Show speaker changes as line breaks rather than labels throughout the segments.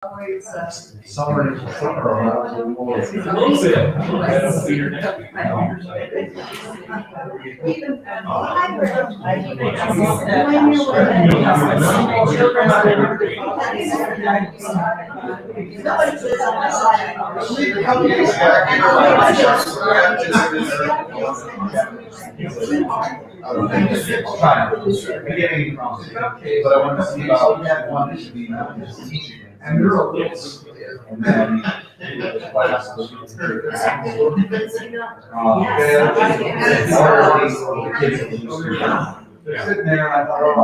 Summer is summer.
It's a little bit. I'll see your next week.
But I want to see about that one to be teaching. And you're a little. And then. They're sitting there, and I thought, oh,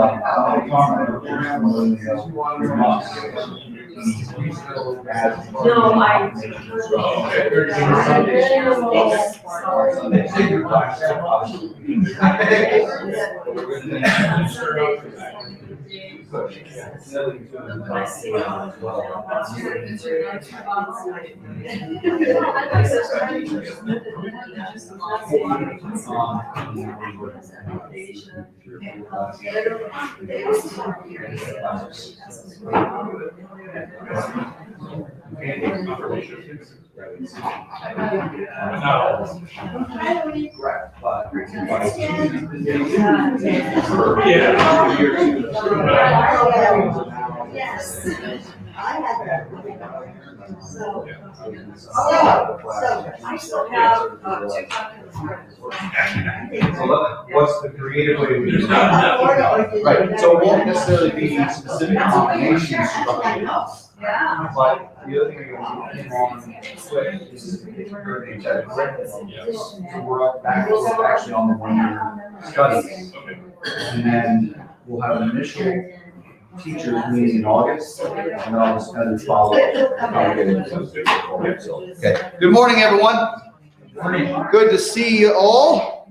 Yes. I had that. So I still have two copies.
What's the creative way we do
There's
that?
not enough.
Right, so it won't necessarily be specific combination structure,
Yeah.
but the other thing I came on quick is the check curriculum. So we're up back actually on the 1 year studies. And then we'll have an initial teachers meeting in August, and then I'll just kind of follow up. Okay, good morning, everyone. Good to see you all.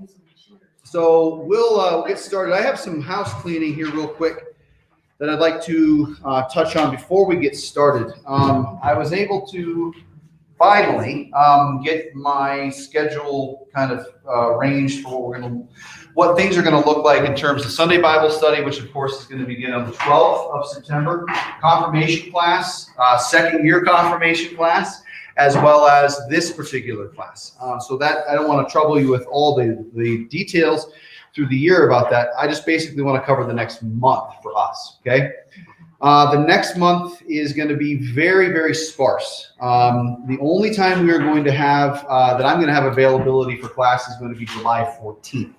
So we'll get started. I have some house cleaning here real quick that I'd like to touch on before we get started. I was able to finally get my schedule kind of arranged for what things are going to look like in terms of Sunday Bible study, which of course is going to begin on the 12th of September, confirmation class, second year confirmation class, as well as this particular class. So that I don't want to trouble you with all the details through the year about that. I just basically want to cover the next month for us, okay? The next month is going to be very, very sparse. The only time we are going to have, that I'm going to have availability for class is going to be July 14th.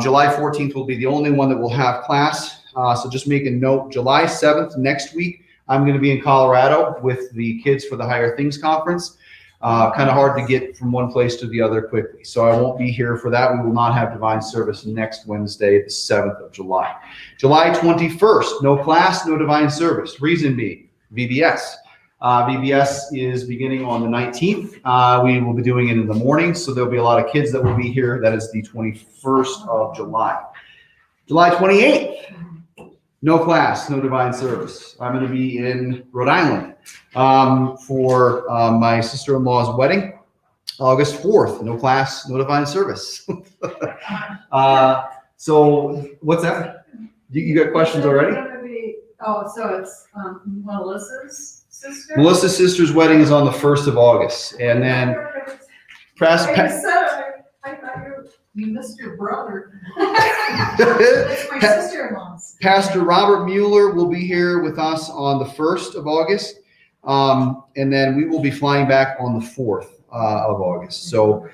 July 14th will be the only one that will have class. So just make a note, July 7th, next week, I'm going to be in Colorado with the kids for the Higher Things Conference. Kind of hard to get from one place to the other quickly. So I won't be here for that. We will not have divine service next Wednesday, the 7th of July. July 21st, no class, no divine service. Reason being, VBS. VBS is beginning on the 19th. We will be doing it in the morning, so there'll be a lot of kids that will be here. That is the 21st of July. July 28th, no class, no divine service. I'm going to be in Rhode Island for my sister-in-law's wedding. August 4th, no class, no divine service. So what's that? You got questions already?
So it's Melissa's sister?
Melissa's sister's wedding is on the 1st of August. And then
I thought you missed your brother. That's my sister-in-law's.
Pastor Robert Mueller will be here with us on the 1st of August. And then we will be flying back on the 4th of August. So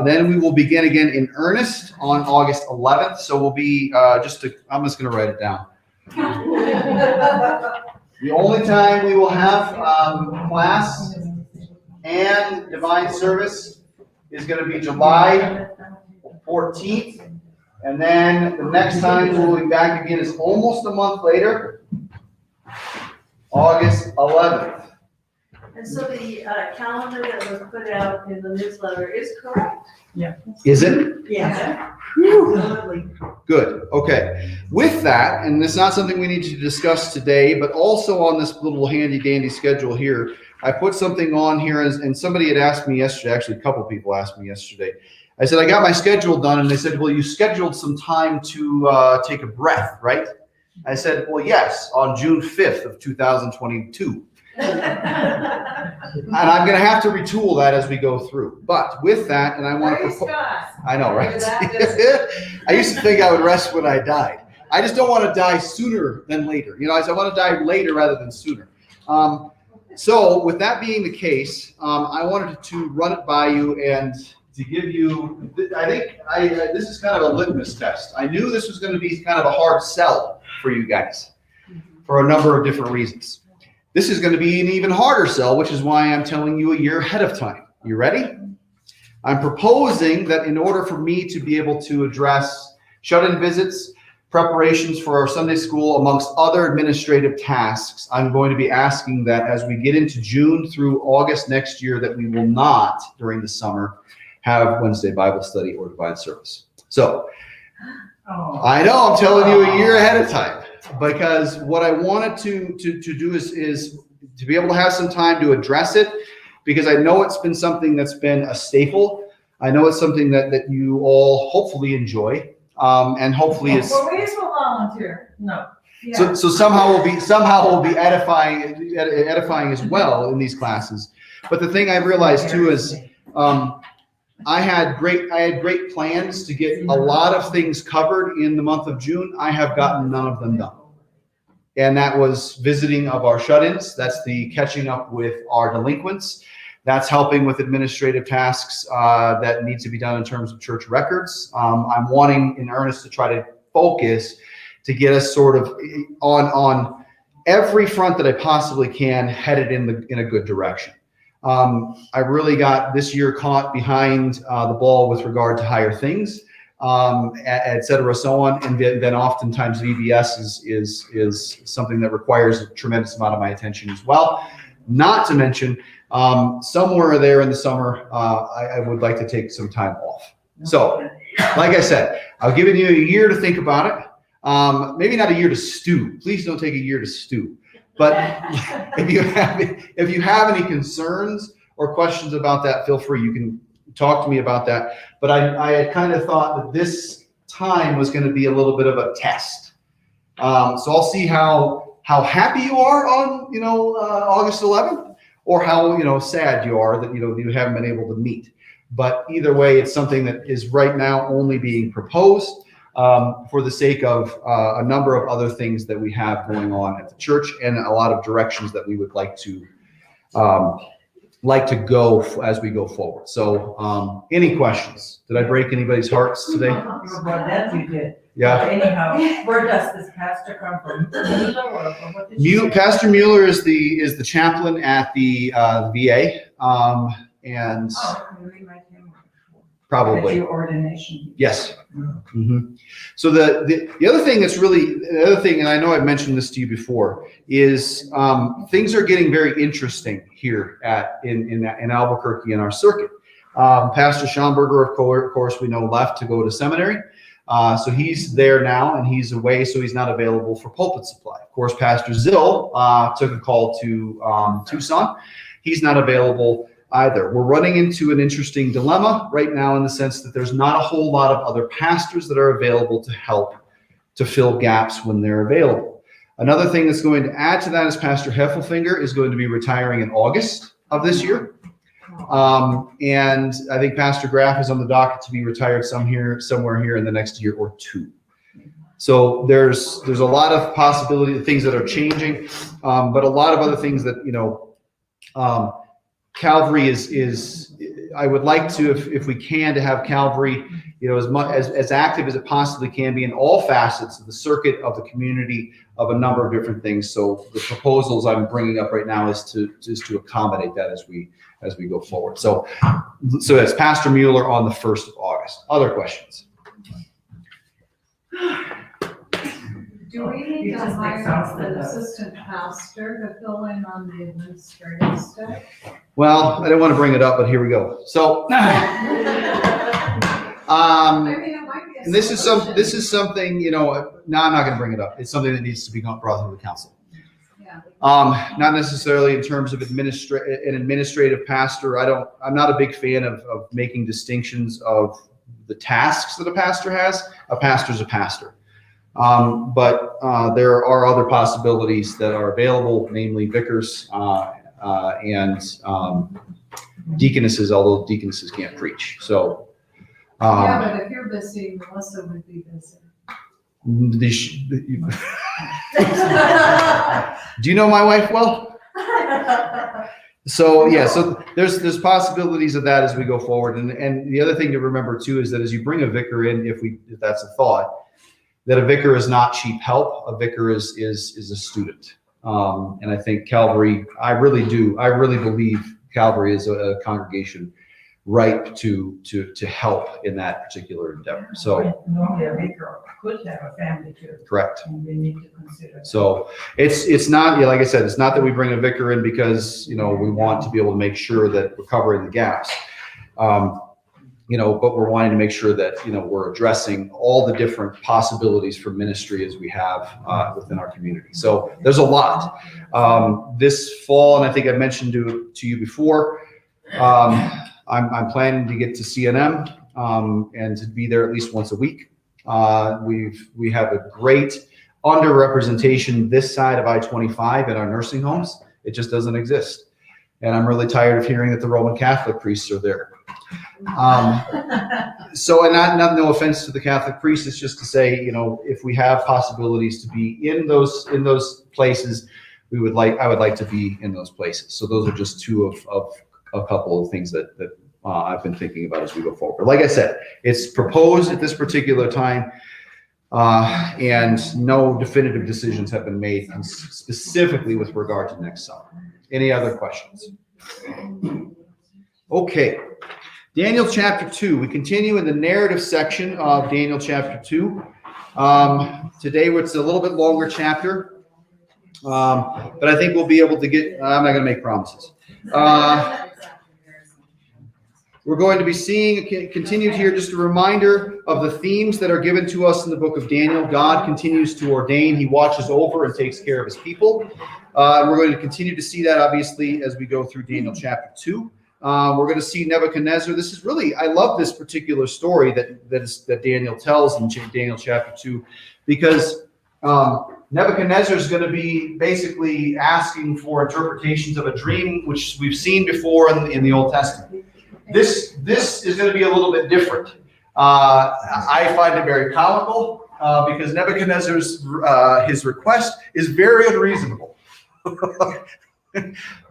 then we will begin again in earnest on August 11th. So we'll be I'm just going to write it down. The only time we will have class and divine service is going to be July 14th. And then the next time we'll be back again is almost a month later, August 11th.
And so the calendar that was put out in the newsletter is correct?
Yeah.
Is it?
Yeah.
Good. Okay. With that, and it's not something we need to discuss today, but also on this little handy dandy schedule here, I put something on here, and somebody had asked me yesterday, actually a couple people asked me yesterday. I said, I got my schedule done, and they said, well, you scheduled some time to take a breath, right? I said, well, yes, on June 5th of 2022. And I'm going to have to retool that as we go through. But with that, and I want to propose. I know, right? I used to think I would rest when I died. I just don't want to die sooner than later. You know, I want to die later rather than sooner. So with that being the case, I wanted to run it by you and to give you, I think this is kind of a litmus test. I knew this was going to be kind of a hard sell for you guys for a number of different reasons. This is going to be an even harder sell, which is why I'm telling you a year ahead of time. You ready? I'm proposing that in order for me to be able to address shut-in visits, preparations for our Sunday school, amongst other administrative tasks, I'm going to be asking that as we get into June through August next year, that we will not, during the summer, have Wednesday Bible study or divine service. So, I know I'm telling you a year ahead of time, because what I wanted to do is to be able to have some time to address it, because I know it's been something that's been a staple. I know it's something that you all hopefully enjoy, and hopefully is.
Well, we will volunteer. No.
So somehow will be edifying as well in these classes. But the thing I realized too is, I had great plans to get a lot of things covered in the month of June. I have gotten none of them done. And that was visiting of our shut-ins. That's the catching up with our delinquents. That's helping with administrative tasks that need to be done in terms of church records. I'm wanting in earnest to try to focus to get us sort of on every front that I possibly can, headed in a good direction. I really got this year caught behind the ball with regard to higher things, et cetera, so on. And then oftentimes VBS is something that requires a tremendous amount of my attention as well. Not to mention, somewhere there in the summer, I would like to take some time off. So, like I said, I've given you a year to think about it. Maybe not a year to stew. Please don't take a year to stew. But if you have any concerns or questions about that, feel free. You can talk to me about that. But I had kind of thought that this time was going to be a little bit of a test. So I'll see how happy you are on August 11th, or how sad you are that you haven't been able to meet. But either way, it's something that is right now only being proposed. For the sake of a number of other things that we have going on at the church, and a lot of directions that we would like to go as we go forward. So, any questions? Did I break anybody's hearts today?
Well, that you did.
Yeah.
Anyhow, where does this pastor come from? What did you say?
Pastor Mueller is the chaplain at the VA, and
We might him.
probably.
At your ordination.
Yes. Mm-hmm. So the other thing and I know I've mentioned this to you before, is things are getting very interesting here in Albuquerque in our circuit. Pastor Schomburger, of course, we know, left to go to seminary. So he's there now, and he's away, so he's not available for pulpit supply. Of course, Pastor Zill took a call to Tucson. He's not available either. We're running into an interesting dilemma right now, in the sense that there's not a whole lot of other pastors that are available to help to fill gaps when they're available. Another thing that's going to add to that is Pastor Heffelfinger is going to be retiring in August of this year. And I think Pastor Graff is on the docket to be retired somewhere here in the next year or two. So there's a lot of possibility of things that are changing, but a lot of other things that, Calvary is I would like to, if we can, to have Calvary, as active as it possibly can be in all facets of the circuit, of the community, of a number of different things. So the proposals I'm bringing up right now is to accommodate that as we go forward. So that's Pastor Mueller on the 1st of August. Other questions?
Do we need to hire an assistant pastor to fill in on the administrative stuff?
Well, I didn't want to bring it up, but here we go. So,
I mean, it might be a
and this is
solution.
something, no, I'm not going to bring it up. It's something that needs to be brought to the council.
Yeah.
Not necessarily in terms of an administrative pastor. I'm not a big fan of making distinctions of the tasks that a pastor has. A pastor's a pastor. But there are other possibilities that are available, namely vicars and deaconesses, although deaconesses can't preach. So,
Yeah, but if you're busy, Melissa would be busy.
Do you know my wife well? So yeah, so there's possibilities of that as we go forward, and the other thing to remember too is that as you bring a vicar in, if that's a thought, that a vicar is not cheap help. A vicar is a student, and I think Calvary. I really believe Calvary is a congregation ripe to help in that particular endeavor. So
normally a vicar could have a family too.
correct.
And we need to consider.
So it's not, like I said, it's not that we bring a vicar in because, we want to be able to make sure that we're covering the gaps. But we're wanting to make sure that, we're addressing all the different possibilities for ministry as we have within our community. So there's a lot. This fall, and I think I mentioned to you before, I'm planning to get to CNM and to be there at least once a week. We have a great underrepresentation this side of I-25 in our nursing homes. It just doesn't exist. And I'm really tired of hearing that the Roman Catholic priests are there. So, and no offense to the Catholic priests, it's just to say, if we have possibilities to be in those places, I would like to be in those places. So those are just two of a couple of things that I've been thinking about as we go forward. But like I said, it's proposed at this particular time, and no definitive decisions have been made specifically with regard to next summer. Any other questions? Okay. Daniel chapter 2. We continue in the narrative section of Daniel chapter 2. Today it's a little bit longer chapter, but I think we'll be able to get, I'm not going to make promises. We're going to be seeing, continued here, just a reminder of the themes that are given to us in the book of Daniel. God continues to ordain. He watches over and takes care of his people. And we're going to continue to see that, obviously, as we go through Daniel chapter 2. We're going to see Nebuchadnezzar. This is really, I love this particular story that Daniel tells in Daniel chapter 2, because Nebuchadnezzar is going to be basically asking for interpretations of a dream, which we've seen before in the Old Testament. This is going to be a little bit different. I find it very comical because Nebuchadnezzar's his request is very unreasonable.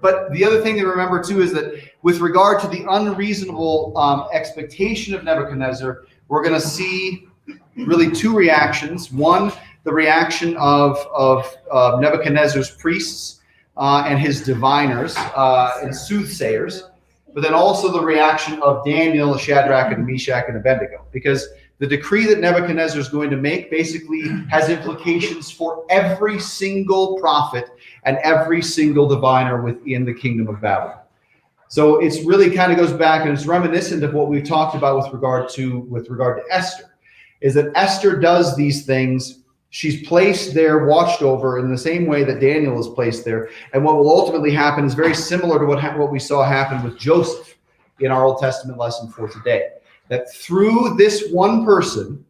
But the other thing to remember too is that with regard to the unreasonable expectation of Nebuchadnezzar, we're going to see really two reactions. One, the reaction of Nebuchadnezzar's priests and his diviners and soothsayers, but then also the reaction of Daniel, Shadrach, and Meshach, and Abednego, because the decree that Nebuchadnezzar is going to make basically has implications for every single prophet and every single diviner within the kingdom of Babylon. So it's really kind of goes back and it's reminiscent of what we've talked about with regard to Esther, is that Esther does these things. She's placed there, watched over in the same way that Daniel is placed there. And what will ultimately happen is very similar to what we saw happen with Joseph in our Old Testament lesson for today. That through this one person,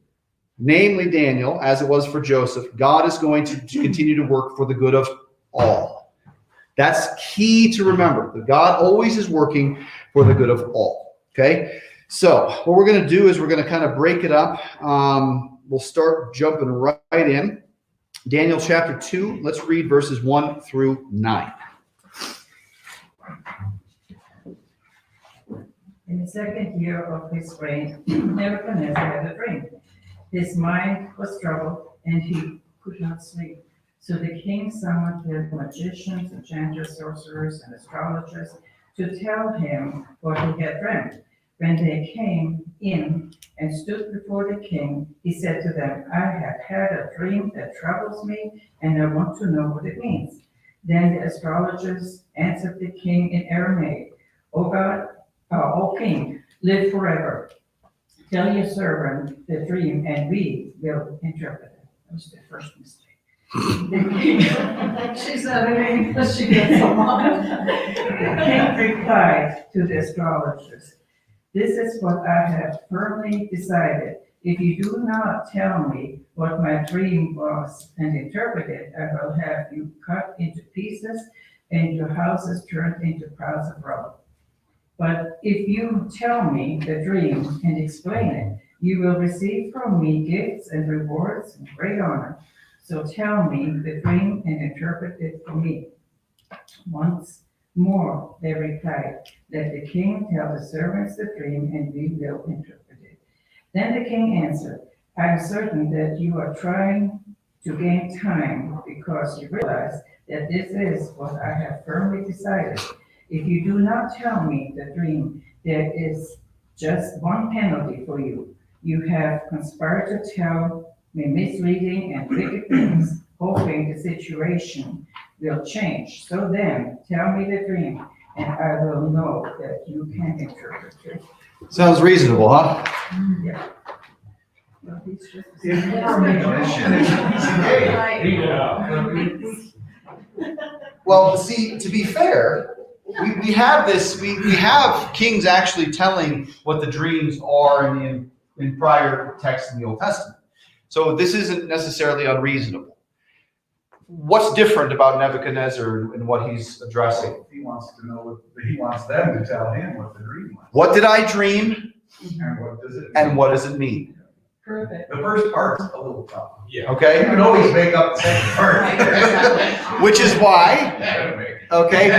namely Daniel, as it was for Joseph, God is going to continue to work for the good of all. That's key to remember, that God always is working for the good of all. Okay? So what we're going to do is we're going to kind of break it up. We'll start jumping right in. Daniel chapter 2, let's read verses 1 through 9.
In the second year of his reign, Nebuchadnezzar had a dream. His mind was troubled, and he could not sleep. So the king summoned the magicians, enchanters, sorcerers, and astrologers to tell him what he had dreamt. When they came in and stood before the king, he said to them, I have had a dream that troubles me, and I want to know what it means. Then the astrologers answered the king in Aramaic, O God, O king, live forever. Tell your servant the dream, and we will interpret it. That was the first mistake.
She's editing because she gets a lot.
The king replied to the astrologers, this is what I have firmly decided. If you do not tell me what my dream was and interpret it, I will have you cut into pieces and your houses turned into piles of rubble. But if you tell me the dream and explain it, you will receive from me gifts and rewards and great honor. So tell me the dream and interpret it for me. Once more, they replied, let the king tell the servants the dream and we will interpret it. Then the king answered, I am certain that you are trying to gain time because you realize that this is what I have firmly decided. If you do not tell me the dream, there is just one penalty for you. You have conspired to tell me misleading and wicked things, hoping the situation will change. So then, tell me the dream, and I will know that you can interpret it.
Sounds reasonable, huh?
Yeah. Well, he's just-
Well, see, to be fair, we have this, we have kings actually telling what the dreams are in prior texts in the Old Testament. So this isn't necessarily unreasonable. What's different about Nebuchadnezzar and what he's addressing?
He wants to know he wants them to tell him what the dream was.
What did I dream
And what does it mean?
and what does it mean?
Perfect.
The first part's a little tough.
Yeah.
You
Okay?
can always make up the second part.
Which is why, okay?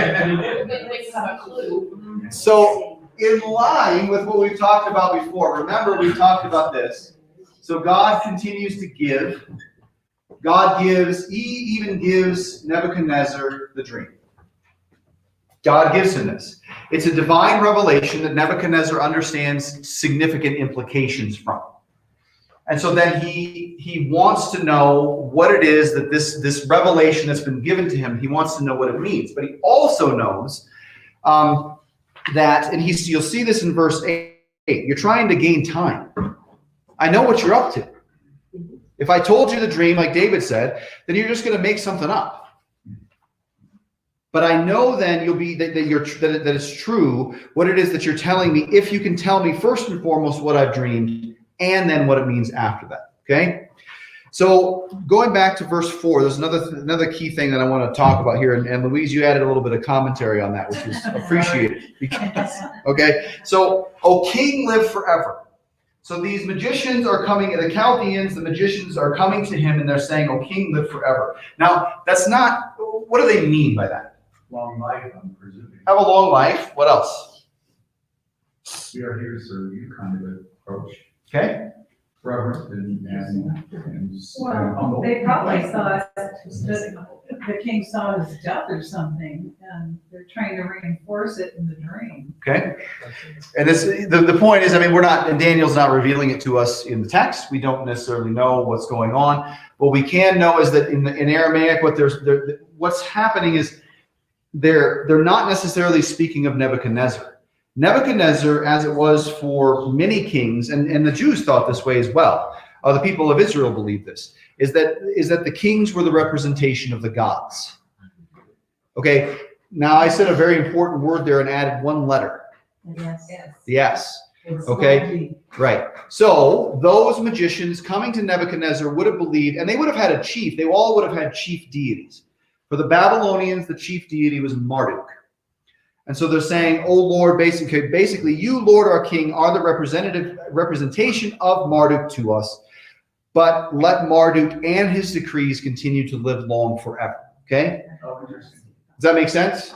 So in line with what we've talked about before, remember we've talked about this. So God continues to give. He even gives Nebuchadnezzar the dream. God gives him this. It's a divine revelation that Nebuchadnezzar understands significant implications from. And so then he wants to know what it is that this revelation that's been given to him, he wants to know what it means. But he also knows that, and you'll see this in verse 8, you're trying to gain time. I know what you're up to. If I told you the dream, like David said, then you're just going to make something up. But I know then you'll be that it's true what it is that you're telling me. If you can tell me first and foremost what I've dreamed, and then what it means after that. Okay. So going back to verse 4, there's another key thing that I want to talk about here, and Louise, you added a little bit of commentary on that, which is appreciated. Okay. So, O king, live forever. So these magicians are coming, the Chaldeans, the magicians are coming to him and they're saying, O king, live forever. Now, that's not, what do they mean by that?
Long life, I'm presuming.
Have a long life. What else?
We are here to serve you kind of approach.
Okay.
Reverent and
Well,
humble.
they probably thought that the king saw his death or something, and they're trying to reinforce it in the dream.
Okay. And the point is, I mean, and Daniel's not revealing it to us in the text. We don't necessarily know what's going on. What we can know is that in Aramaic, what's happening is they're not necessarily speaking of Nebuchadnezzar. Nebuchadnezzar, as it was for many kings, and the Jews thought this way as well, the people of Israel believed this, is that the kings were the representation of the gods. Okay, now I said a very important word there and added one letter.
Yes.
The S. Okay, right. So those magicians coming to Nebuchadnezzar would have believed, and they would have had a chief, they all would have had chief deities. For the Babylonians, the chief deity was Marduk. And so they're saying, oh Lord, basically, you, Lord, our King, are the representation of Marduk to us. But let Marduk and his decrees continue to live long forever. Okay?
Oh, interesting.
Does that make sense?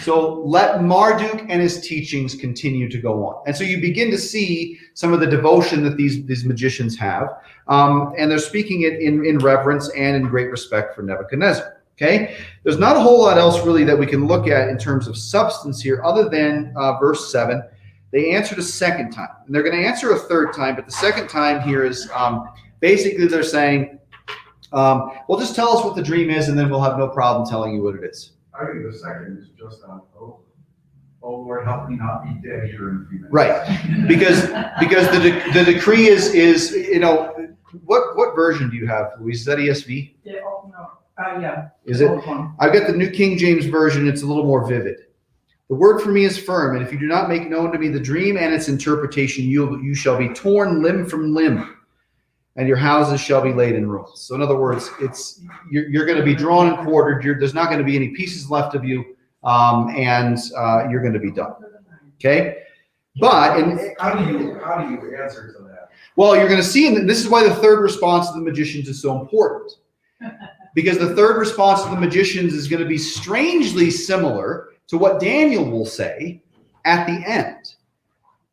So let Marduk and his teachings continue to go on. And so you begin to see some of the devotion that these magicians have. And they're speaking it in reverence and in great respect for Nebuchadnezzar. Okay, there's not a whole lot else really that we can look at in terms of substance here other than verse 7. They answered a second time, and they're going to answer a third time, but the second time here is basically they're saying, well, just tell us what the dream is, and then we'll have no problem telling you what it is.
I think the second is just oh Lord, help me not be dead here in a few minutes.
Right, because the decree is what version do you have, Louise? Is that ESV?
Yeah, oh, no. Yeah.
Is it?
Old one.
I've got the New King James Version. It's a little more vivid. The word for me is firm, and if you do not make known to me the dream and its interpretation, you shall be torn limb from limb, and your houses shall be laid in ruins. So in other words, you're going to be drawn and quartered. There's not going to be any pieces left of you, and you're going to be done. Okay? But
How do you answer to that?
well, you're going to see, and this is why the third response of the magicians is so important. Because the third response of the magicians is going to be strangely similar to what Daniel will say at the end.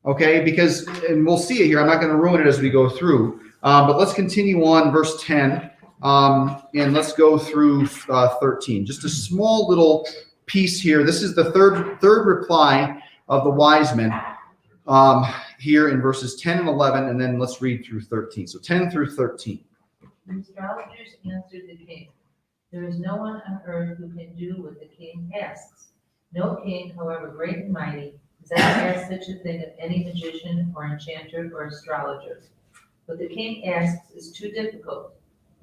Okay, because, and we'll see it here, I'm not going to ruin it as we go through, but let's continue on verse 10, and let's go through 13. Just a small little piece here. This is the third reply of the wise men here in verses 10 and 11, and then let's read through 13. So 10 through 13.
The astrologers answered the king, "There is no one on earth who can do what the king asks. No king, however great and mighty, has ever asked such a thing of any magician or enchanter or astrologer. What the king asks is too difficult.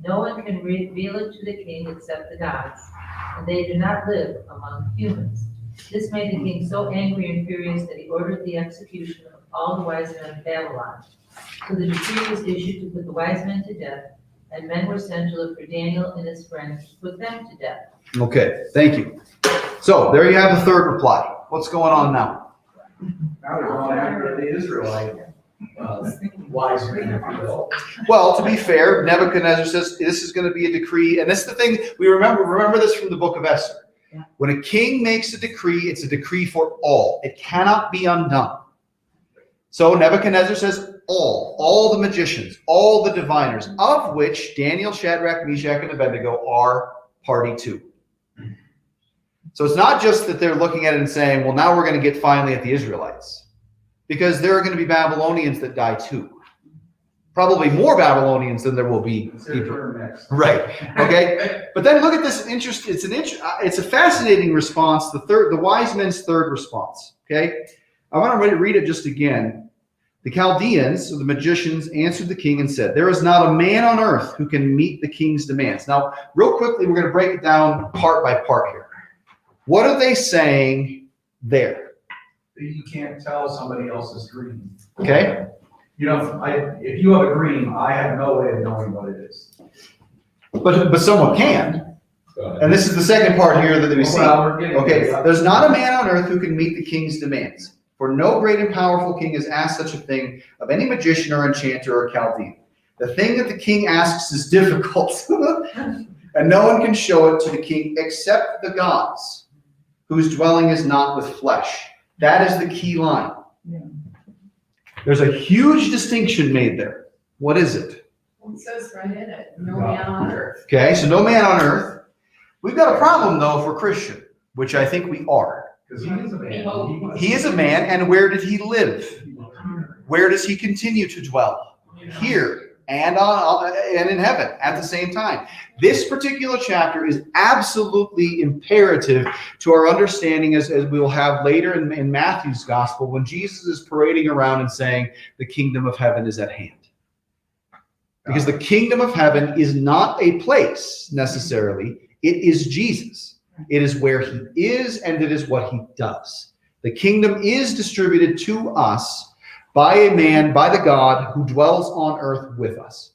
No one can reveal it to the king except the gods, and they do not live among humans." This made the king so angry and furious that he ordered the execution of all the wise men of Babylon. So the decree was issued to put the wise men to death, and men were sent to look for Daniel and his friends to put them to death.
Okay, thank you. So there you have the third reply. What's going on now?
Now they're going after the Israelite wise men, if you will.
Well, to be fair, Nebuchadnezzar says this is going to be a decree, and this is the thing we remember this from the book of Esther. When a king makes a decree, it's a decree for all. It cannot be undone. So Nebuchadnezzar says all the magicians, all the diviners, of which Daniel, Shadrach, Meshach, and Abednego are party to. So it's not just that they're looking at it and saying, well, now we're going to get finally at the Israelites. Because there are going to be Babylonians that die too. Probably more Babylonians than there will be people. Right. Okay. But then look at this it's a fascinating response. The wise men's third response. Okay. I want to read it just again. The Chaldeans, or the magicians, answered the king and said, "There is not a man on earth who can meet the king's demands." Now, real quickly, we're going to break it down part by part here. What are they saying there?
You can't tell somebody else's dream.
Okay.
You know, if you have a dream, I have no way of knowing what it is.
But someone can. And this is the second part here that we see. Okay, there's not a man on earth who can meet the king's demands. For no great and powerful king has asked such a thing of any magician or enchanter or Chaldean. The thing that the king asks is difficult, and no one can show it to the king except the gods, whose dwelling is not with flesh. That is the key line.
Yeah.
There's a huge distinction made there. What is it?
It says right in it, no man on earth.
Okay, so no man on earth. We've got a problem, though, if we're Christian, which I think we are.
Because he is a man.
He is a man, and where did he live? Where does he continue to dwell? Here and in heaven at the same time. This particular chapter is absolutely imperative to our understanding, as we will have later in Matthew's gospel, when Jesus is parading around and saying the kingdom of heaven is at hand. Because the kingdom of heaven is not a place necessarily, it is Jesus. It is where he is, and it is what he does. The kingdom is distributed to us by a man, by the God who dwells on earth with us.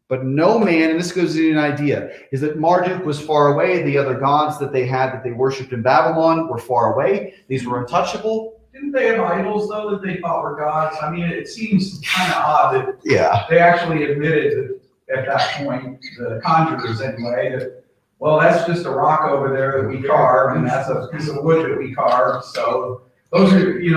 But no man, and this gives you an idea, is that Marduk was far away. The other gods that they had that they worshipped in Babylon were far away. These were untouchable.
Didn't they have idols, though, that they thought were gods? I mean, it seems kind of odd that they actually admitted that at that point, the conjurers anyway, that, well, that's just a rock over there that we carve, and that's a piece of wood that we carve. So those are, you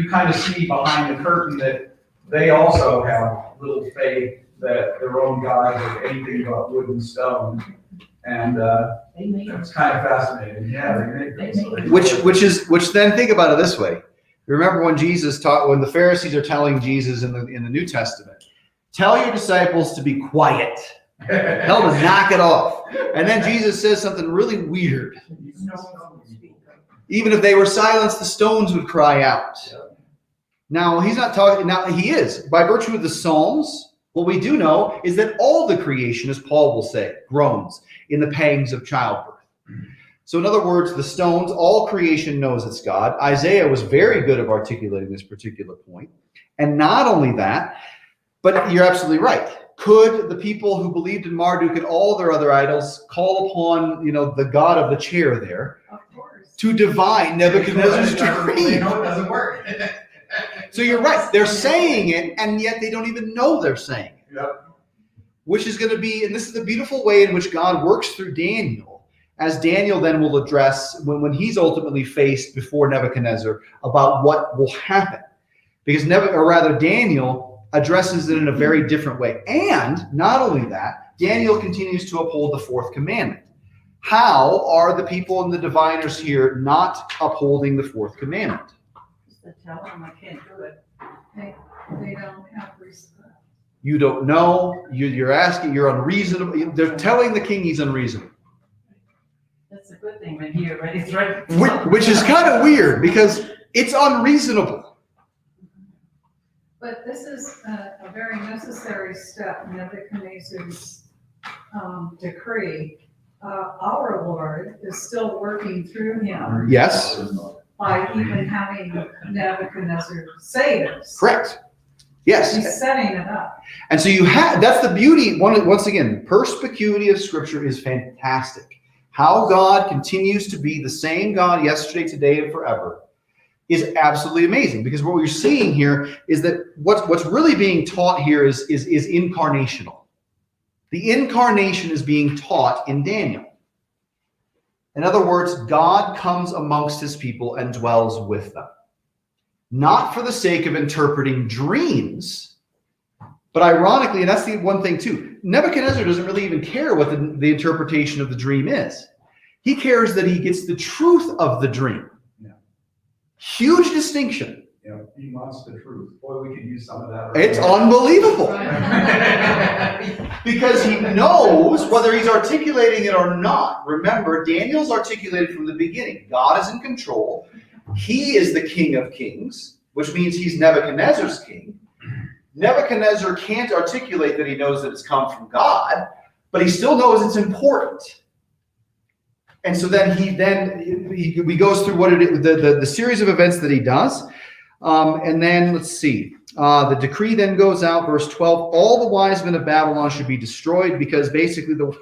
kind of see behind the curtain that they also have little faith that their own gods are anything but wood and stone. And it's kind of fascinating. Yeah,
Which then think about it this way. Remember when when the Pharisees are telling Jesus in the New Testament, tell your disciples to be quiet. Tell them to knock it off. And then Jesus says something really weird. Even if they were silenced, the stones would cry out. Now, he's not talking, now he is. By virtue of the Psalms, what we do know is that all the creation, as Paul will say, groans in the pangs of childbirth. So in other words, the stones, all creation knows it's God. Isaiah was very good at articulating this particular point. And not only that, but you're absolutely right. Could the people who believed in Marduk and all their other idols call upon, the god of the chair there
Of course.
to divine Nebuchadnezzar's
They
dream?
know it doesn't work.
So you're right. They're saying it, and yet they don't even know they're saying it.
Yep.
Which is going to be, and this is the beautiful way in which God works through Daniel, as Daniel then will address when he's ultimately faced before Nebuchadnezzar about what will happen. Because Daniel addresses it in a very different way. And not only that, Daniel continues to uphold the fourth commandment. How are the people and the diviners here not upholding the fourth commandment?
Just tell them I can't do it.
They don't have respect.
You don't know, you're asking, you're unreasonable. They're telling the king he's unreasonable.
That's a good thing when he already tried.
Which is kind of weird because it's unreasonable.
But this is a very necessary step in Nebuchadnezzar's decree. Our Lord is still working through him
Yes,
by even having Nebuchadnezzar say this.
correct. Yes.
He's setting it up.
And so that's the beauty. Once again, perspicuity of Scripture is fantastic. How God continues to be the same God yesterday, today, and forever is absolutely amazing. Because what we're seeing here is that what's really being taught here is incarnational. The incarnation is being taught in Daniel. In other words, God comes amongst his people and dwells with them. Not for the sake of interpreting dreams, but ironically, and that's the one thing too, Nebuchadnezzar doesn't really even care what the interpretation of the dream is. He cares that he gets the truth of the dream.
Yeah.
Huge distinction.
He wants the truth. Boy, we could use some of that.
It's unbelievable. Because he knows whether he's articulating it or not. Remember, Daniel's articulated from the beginning. God is in control. He is the King of Kings, which means he's Nebuchadnezzar's king. Nebuchadnezzar can't articulate that he knows that it's come from God, but he still knows it's important. And so then he goes through what it is, the series of events that he does. And then let's see. The decree then goes out, verse 12. All the wise men of Babylon should be destroyed because basically the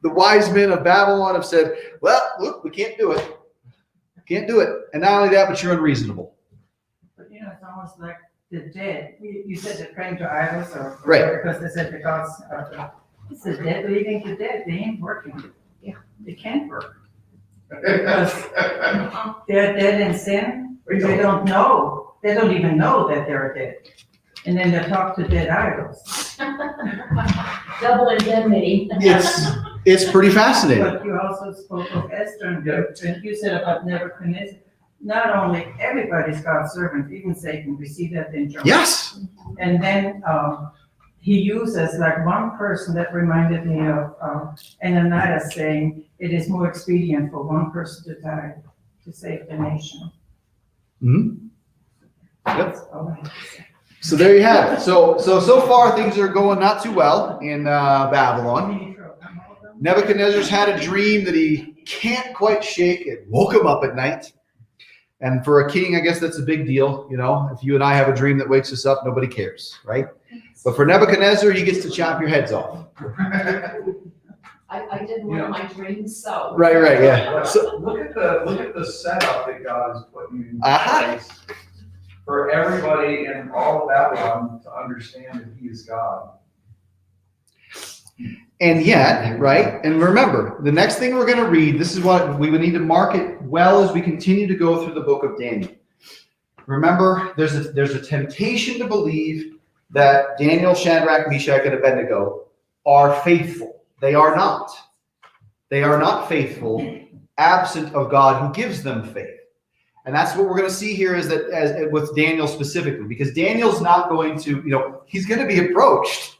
wise men of Babylon have said, well, look, we can't do it. Can't do it. And not only that, but you're unreasonable.
But it's almost like the dead. You said they're praying to idols or
Right.
because they said the gods are it's the dead leaving the dead. They ain't working. Yeah. They can't work. Because they're dead in sin. They don't know. They don't even know that they're dead. And then they talk to dead idols.
Double indemnity.
It's pretty fascinating.
But you also spoke of Esther, and you said about Nebuchadnezzar. Not only everybody's God's servant, even Satan, we see that in John.
Yes.
And then he uses like one person that reminded me of Ananias saying, it is more expedient for one person to die to save the nation.
Mm-hmm. Yep.
That's all I have to say.
So there you have it. So far things are going not too well in Babylon. Nebuchadnezzar's had a dream that he can't quite shake. It woke him up at night. And for a king, I guess that's a big deal. If you and I have a dream that wakes us up, nobody cares, right? But for Nebuchadnezzar, he gets to chop your heads off.
I did one of my dreams, so.
Right, yeah. So,
Look at the setup that God is putting in
Aha.
place for everybody in all of Babylon to understand that he is God.
and yet, right? And remember, the next thing we're going to read, this is what we would need to mark it well as we continue to go through the book of Daniel. Remember, there's a temptation to believe that Daniel, Shadrach, Meshach, and Abednego are faithful. They are not. They are not faithful, absent of God who gives them faith. And that's what we're going to see here is that as with Daniel specifically, because Daniel's not going to, he's going to be approached.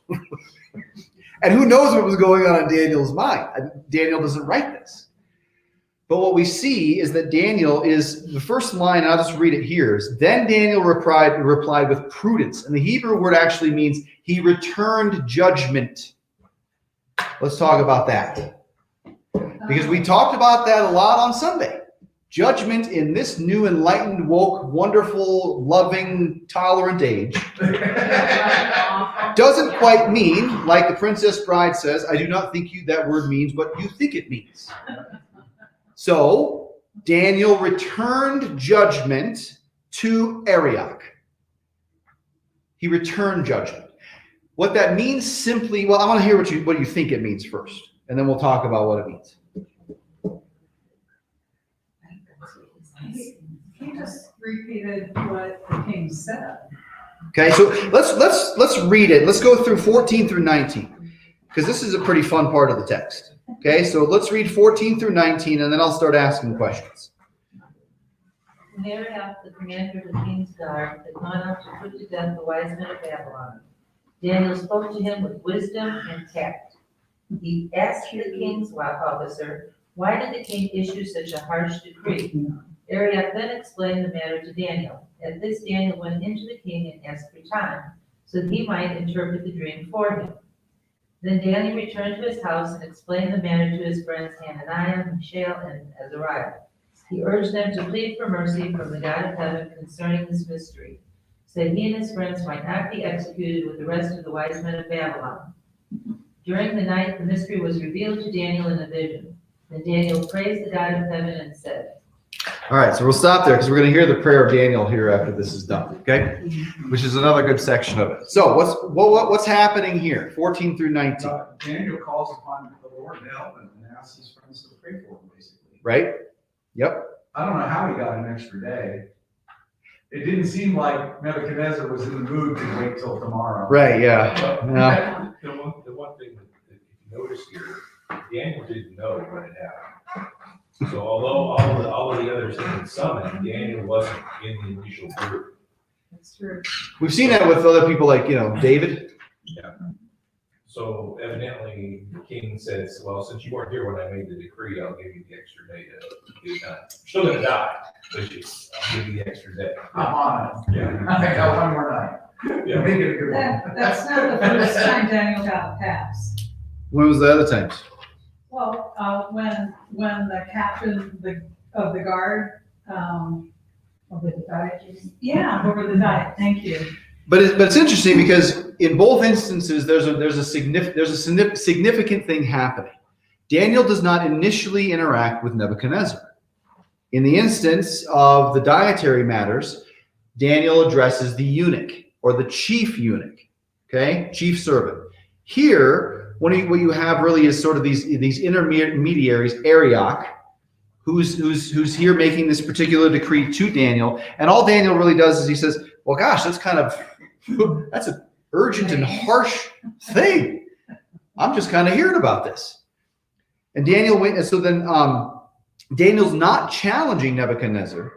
And who knows what was going on in Daniel's mind? Daniel doesn't write this. But what we see is that Daniel is, the first line, I'll just read it here, is, then Daniel replied with prudence. And the Hebrew word actually means he returned judgment. Let's talk about that. Because we talked about that a lot on Sunday. Judgment in this new enlightened, woke, wonderful, loving, tolerant age doesn't quite mean, like the Princess Bride says, I do not think that word means what you think it means. So Daniel returned judgment to Arioch. He returned judgment. What that means simply, well, I want to hear what you think it means first, and then we'll talk about what it means.
He just repeated what the king said.
Okay, so let's read it. Let's go through 14 through 19, because this is a pretty fun part of the text. Okay, so let's read 14 through 19, and then I'll start asking questions.
When Arioch, the commander of the king's guard, had gone out to put to death the wise men of Babylon, Daniel spoke to him with wisdom and tact. He asked the king's officer, why did the king issue such a harsh decree? Arioch then explained the matter to Daniel. At this, Daniel went into the king and asked for time, so that he might interpret the dream for him. Then Daniel returned to his house and explained the matter to his friends Hananiah, Mishael, and Azariah. He urged them to plead for mercy from the God of heaven concerning this mystery, so that he and his friends might not be executed with the rest of the wise men of Babylon. During the night, the mystery was revealed to Daniel in a vision. Then Daniel praised the God of heaven and said,
All right, so we'll stop there because we're going to hear the prayer of Daniel here after this is done, okay? Which is another good section of it. So what's happening here, 14 through 19,
Daniel calls upon the Lord to help him and asks his friends to pray for him, basically.
right? Yep.
I don't know how he got an extra day. It didn't seem like Nebuchadnezzar was in the mood to wait till tomorrow.
Right, yeah. Yeah.
The one thing that if you notice here, Daniel didn't know what had happened. So although all of the others had been summoned, Daniel wasn't in the initial group.
That's true.
We've seen that with other people like, David.
Yeah. So evidently, the king says, well, since you weren't here when I made the decree, I'll give you the extra day to get it done. Still gonna die, but I'll give you the extra day.
I'm on it.
Yeah.
I got one more night.
Yeah.
Make it a good one.
That's not the first time Daniel got a pass.
When was the other times?
Well, when the captain of the guard, over the diet. Yeah, over the diet, thank you.
But it's interesting because in both instances, there's a significant thing happening. Daniel does not initially interact with Nebuchadnezzar. In the instance of the dietary matters, Daniel addresses the eunuch or the chief eunuch, okay, chief servant. Here, what you have really is sort of these intermediaries, Arioch, who's here making this particular decree to Daniel, and all Daniel really does is he says, well, gosh, that's an urgent and harsh thing. I'm just kind of hearing about this. And Daniel went, and so then Daniel's not challenging Nebuchadnezzar,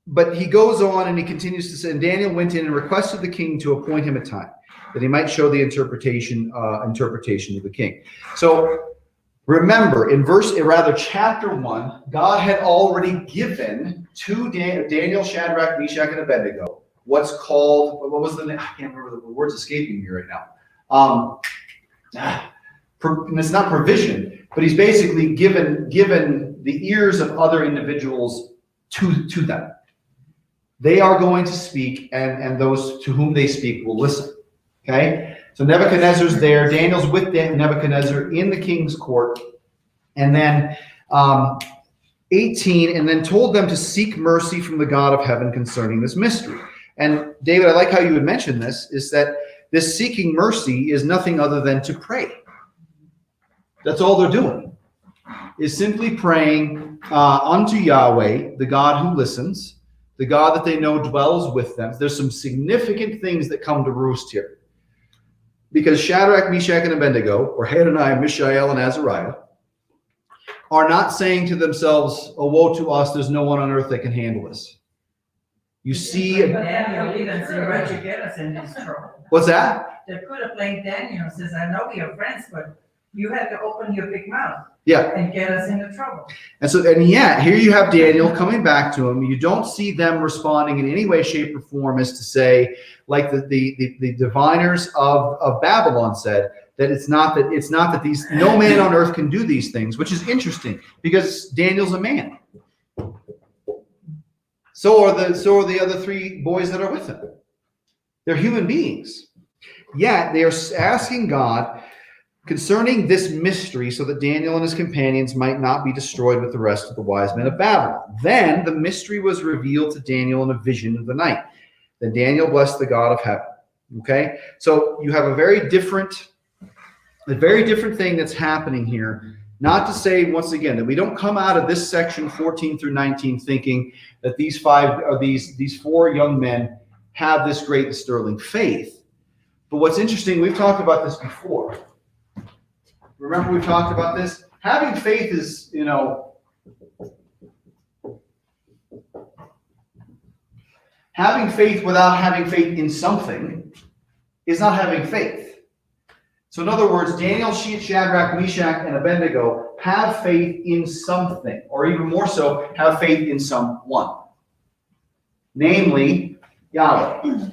but he goes on and he continues to say, and Daniel went in and requested the king to appoint him a time, that he might show the interpretation to the king. So remember, chapter 1, God had already given to Daniel, Shadrach, Meshach, and Abednego what's called, what was the name? I can't remember, the word's escaping me right now. And it's not provision, but he's basically given the ears of other individuals to them. They are going to speak, and those to whom they speak will listen. Okay? So Nebuchadnezzar's there. Daniel's with Nebuchadnezzar in the king's court. And then 18, and then told them to seek mercy from the God of heaven concerning this mystery. And David, I like how you had mentioned this, is that this seeking mercy is nothing other than to pray. That's all they're doing, is simply praying unto Yahweh, the God who listens, the God that they know dwells with them. There's some significant things that come to roost here. Because Shadrach, Meshach, and Abednego, or Hananiah, Mishael, and Azariah, are not saying to themselves, oh, woe to us, there's no one on earth that can handle this. You see,
Daniel even said, why'd you get us in this trouble?
what's that?
They could have blamed Daniel and says, I know we are friends, but you had to open your big mouth
Yeah.
and get us into trouble.
And yet, here you have Daniel coming back to him. You don't see them responding in any way, shape, or form as to say, like the diviners of Babylon said, That it's not that these, no man on earth can do these things, which is interesting because Daniel's a man. So are the other three boys that are with him. They're human beings. Yet they are asking God concerning this mystery so that Daniel and his companions might not be destroyed with the rest of the wise men of Babylon. Then the mystery was revealed to Daniel in a vision of the night. Then Daniel blessed the God of heaven. Okay? So you have a very different thing that's happening here. Not to say, once again, that we don't come out of this section 14 through 19 thinking that these four young men have this great and sterling faith. But what's interesting, we've talked about this before. Remember we've talked about this? Having faith is, having faith without having faith in something is not having faith. So in other words, Daniel, Shadrach, Meshach, and Abednego have faith in something, or even more so, have faith in someone. Namely, Yahweh.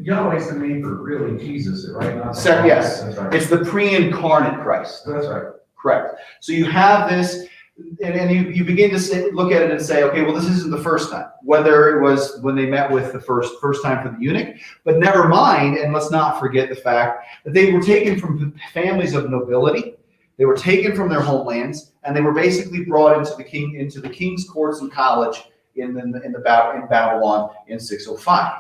Yahweh's the name for really Jesus, right?
Yes.
That's right.
It's the pre-incarnate Christ.
That's right.
Correct. So you have this, and you begin to look at it and say, okay, well, this isn't the first time. Whether it was when they met with the first time for the eunuch, but never mind, and let's not forget the fact that they were taken from families of nobility. They were taken from their homelands, and they were basically brought into the king's courts and college in Babylon in 605.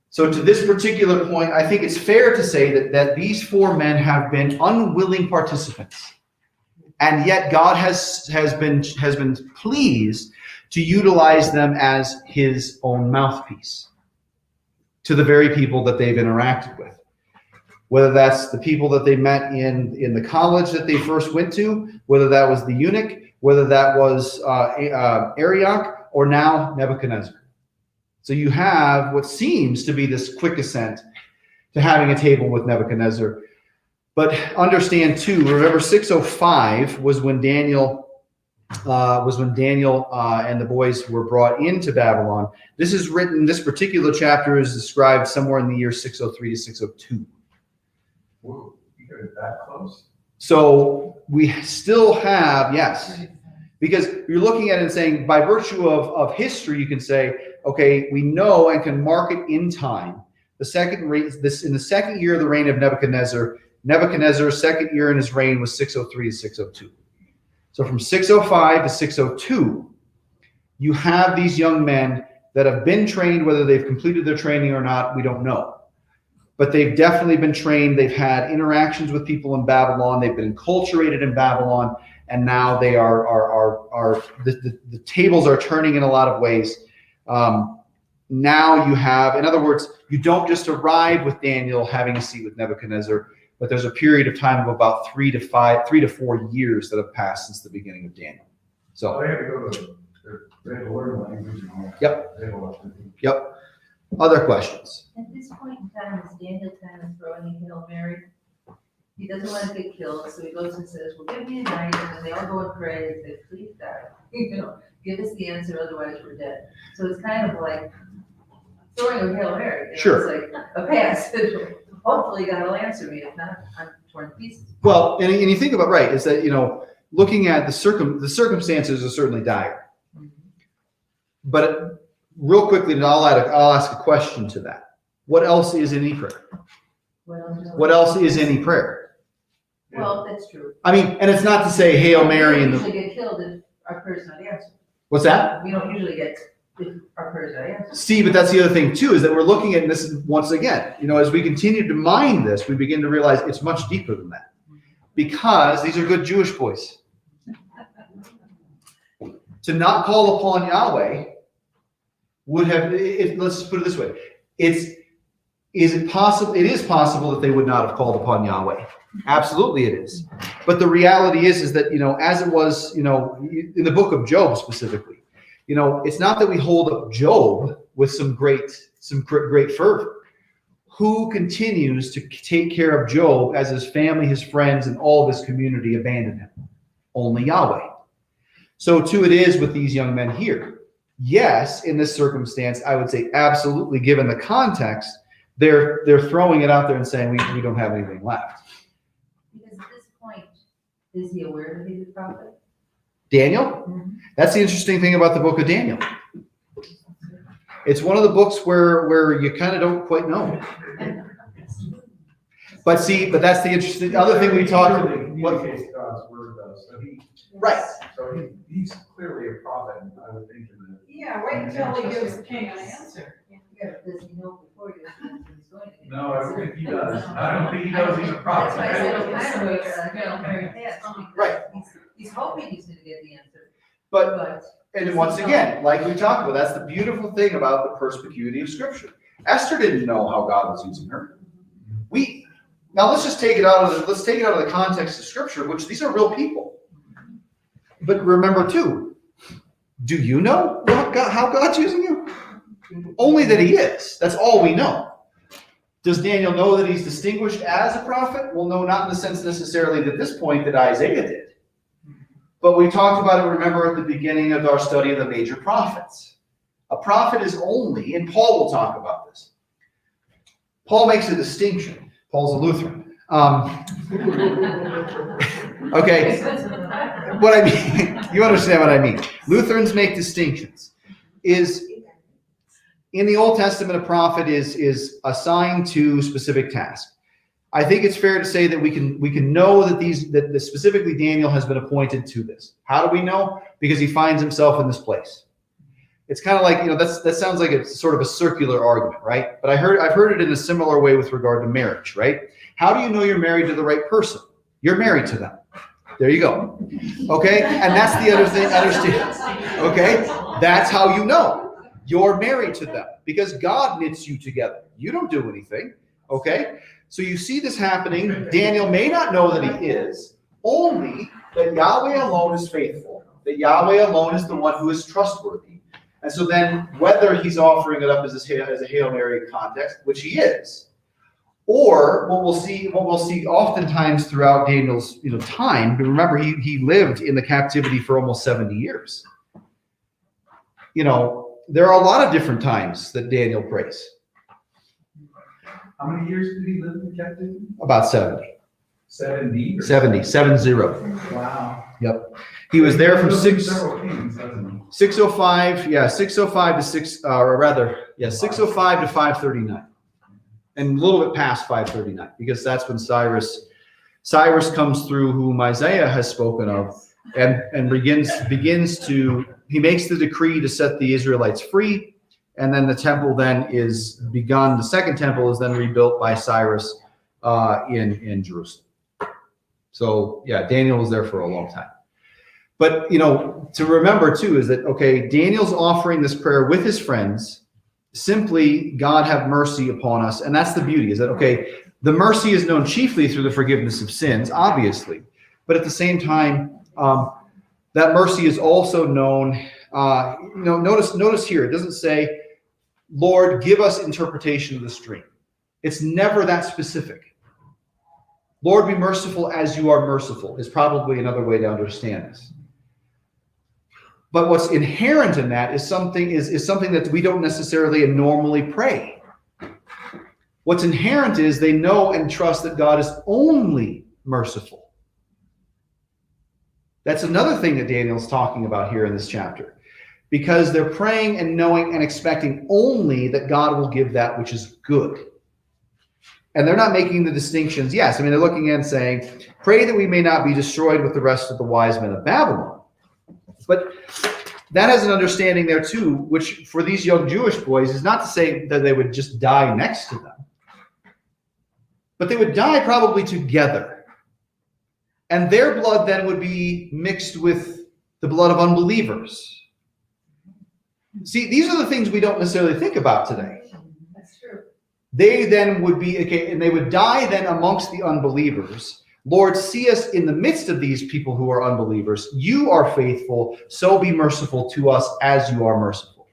So to this particular point, I think it's fair to say that these four men have been unwilling participants. And yet God has been pleased to utilize them as his own mouthpiece to the very people that they've interacted with. Whether that's the people that they met in the college that they first went to, whether that was the eunuch, whether that was Arioch, or now Nebuchadnezzar. So you have what seems to be this quick ascent to having a table with Nebuchadnezzar. But understand too, remember 605 was when Daniel and the boys were brought into Babylon. This particular chapter is described somewhere in the year 603 to 602.
Whoa, you got it that close?
So we still have, yes, because you're looking at it and saying, by virtue of history, you can say, okay, we know and can mark it in time. In the second year of the reign of Nebuchadnezzar's second year in his reign was 603 to 602. So from 605 to 602, you have these young men that have been trained. Whether they've completed their training or not, we don't know. But they've definitely been trained. They've had interactions with people in Babylon. They've been enculturated in Babylon. And now they the tables are turning in a lot of ways. Now you have, in other words, you don't just arrive with Daniel having a seat with Nebuchadnezzar, but there's a period of time of about 3 to 4 years that have passed since the beginning of Daniel. So
I have to go to the word language and all that.
Yep.
They will have to-
Yep. Other questions?
At this point in time, is Daniel kind of throwing a Hail Mary? He doesn't want to get killed, so he goes and says, well, give me a night, and then they all go and pray and say, please die. Give us the answer, otherwise we're dead. So it's kind of like throwing a Hail Mary.
Sure.
It's like, okay, I said, hopefully God will answer me, if not, I'm torn to pieces.
Well, and you think about is that, looking at the circumstances are certainly dire. But real quickly, I'll ask a question to that. What else is any prayer? What else is any prayer?
Well, that's true.
I mean, and it's not to say Hail Mary and
We don't usually get killed if our prayer's not answered.
what's that?
We don't usually get if our prayer's not answered.
See, but that's the other thing too, is that we're looking at this once again. As we continue to mine this, we begin to realize it's much deeper than that. Because these are good Jewish boys. To not call upon Yahweh would have, let's just put it this way. It is possible that they would not have called upon Yahweh. Absolutely it is. But the reality is that, as it was, in the book of Job specifically, it's not that we hold up Job with some great fervor. Who continues to take care of Job as his family, his friends, and all of his community abandoned him? Only Yahweh. So too it is with these young men here. Yes, in this circumstance, I would say absolutely, given the context, they're throwing it out there and saying, we don't have anything left.
Because at this point, is he aware that he's a prophet?
Daniel? That's the interesting thing about the book of Daniel. It's one of the books where you kind of don't quite know. But that's the interesting, other thing we talked about.
Communicates God's word though, so
Right.
so he's clearly a prophet, I would think.
Yeah, wait until he gives the king an answer.
Yeah, does he know before he goes to he's going to?
No, I don't think he does. I don't think he knows he's a prophet.
That's why I said, oh, kind of, very fast.
Right.
He's hoping he's gonna get the answer,
But,
but.
and once again, like we talked about, that's the beautiful thing about the perspicuity of Scripture. Esther didn't know how God was using her. Now let's just take it out of the context of Scripture, which these are real people. But remember too, do you know how God's using you? Only that he is. That's all we know. Does Daniel know that he's distinguished as a prophet? Well, no, not in the sense necessarily at this point that Isaiah did. But we talked about it, remember, at the beginning of our study of the major prophets. A prophet is only, and Paul will talk about this. Paul makes a distinction. Paul's a Lutheran. Okay, what I mean, you understand what I mean. Lutherans make distinctions. Is in the Old Testament, a prophet is assigned to specific tasks. I think it's fair to say that we can know that specifically Daniel has been appointed to this. How do we know? Because he finds himself in this place. It's kind of like, that sounds like it's sort of a circular argument, right? But I've heard it in a similar way with regard to marriage, right? How do you know you're married to the right person? You're married to them. There you go. Okay? And that's the other thing, understand? Okay? That's how you know. You're married to them because God knits you together. You don't do anything. Okay? So you see this happening. Daniel may not know that he is, only that Yahweh alone is faithful, that Yahweh alone is the one who is trustworthy. And so then whether he's offering it up as a Hail Mary context, which he is, or what we'll see oftentimes throughout Daniel's time, but remember he lived in the captivity for almost 70 years. There are a lot of different times that Daniel prays.
How many years did he live in captivity?
About 70.
70?
70.
Wow.
Yep. He was there from
several kings, hasn't he?
605 to 605 to 539. And a little bit past 539, because that's when Cyrus comes through, whom Isaiah has spoken of, and begins to, he makes the decree to set the Israelites free, and then the temple then is begun. The second temple is then rebuilt by Cyrus in Jerusalem. So yeah, Daniel was there for a long time. But to remember too is that, okay, Daniel's offering this prayer with his friends. Simply, God have mercy upon us. And that's the beauty, is that, okay, the mercy is known chiefly through the forgiveness of sins, obviously. But at the same time, that mercy is also known, notice here, it doesn't say, Lord, give us interpretation of this dream. It's never that specific. Lord, be merciful as you are merciful is probably another way to understand this. But what's inherent in that is something that we don't necessarily and normally pray. What's inherent is they know and trust that God is only merciful. That's another thing that Daniel's talking about here in this chapter. Because they're praying and knowing and expecting only that God will give that which is good. And they're not making the distinctions. Yes, they're looking and saying, pray that we may not be destroyed with the rest of the wise men of Babylon. But that has an understanding there too, which for these young Jewish boys is not to say that they would just die next to them, but they would die probably together. And their blood then would be mixed with the blood of unbelievers. See, these are the things we don't necessarily think about today.
That's true.
They then would be, okay, and they would die then amongst the unbelievers. Lord, see us in the midst of these people who are unbelievers. You are faithful, so be merciful to us as you are merciful.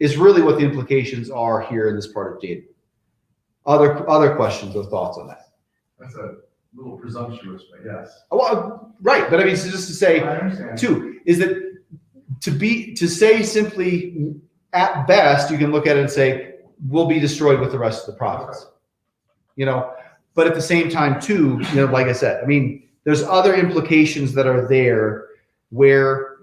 Is really what the implications are here in this part of Daniel. Other questions or thoughts on that?
That's a little presumptuous, but yes.
Well, right, but so just to say,
I understand.
too, is that to say simply, at best, you can look at it and say, will be destroyed with the rest of the prophets. You know, but at the same time too, you know, like I said, I mean, there's other implications that are there where,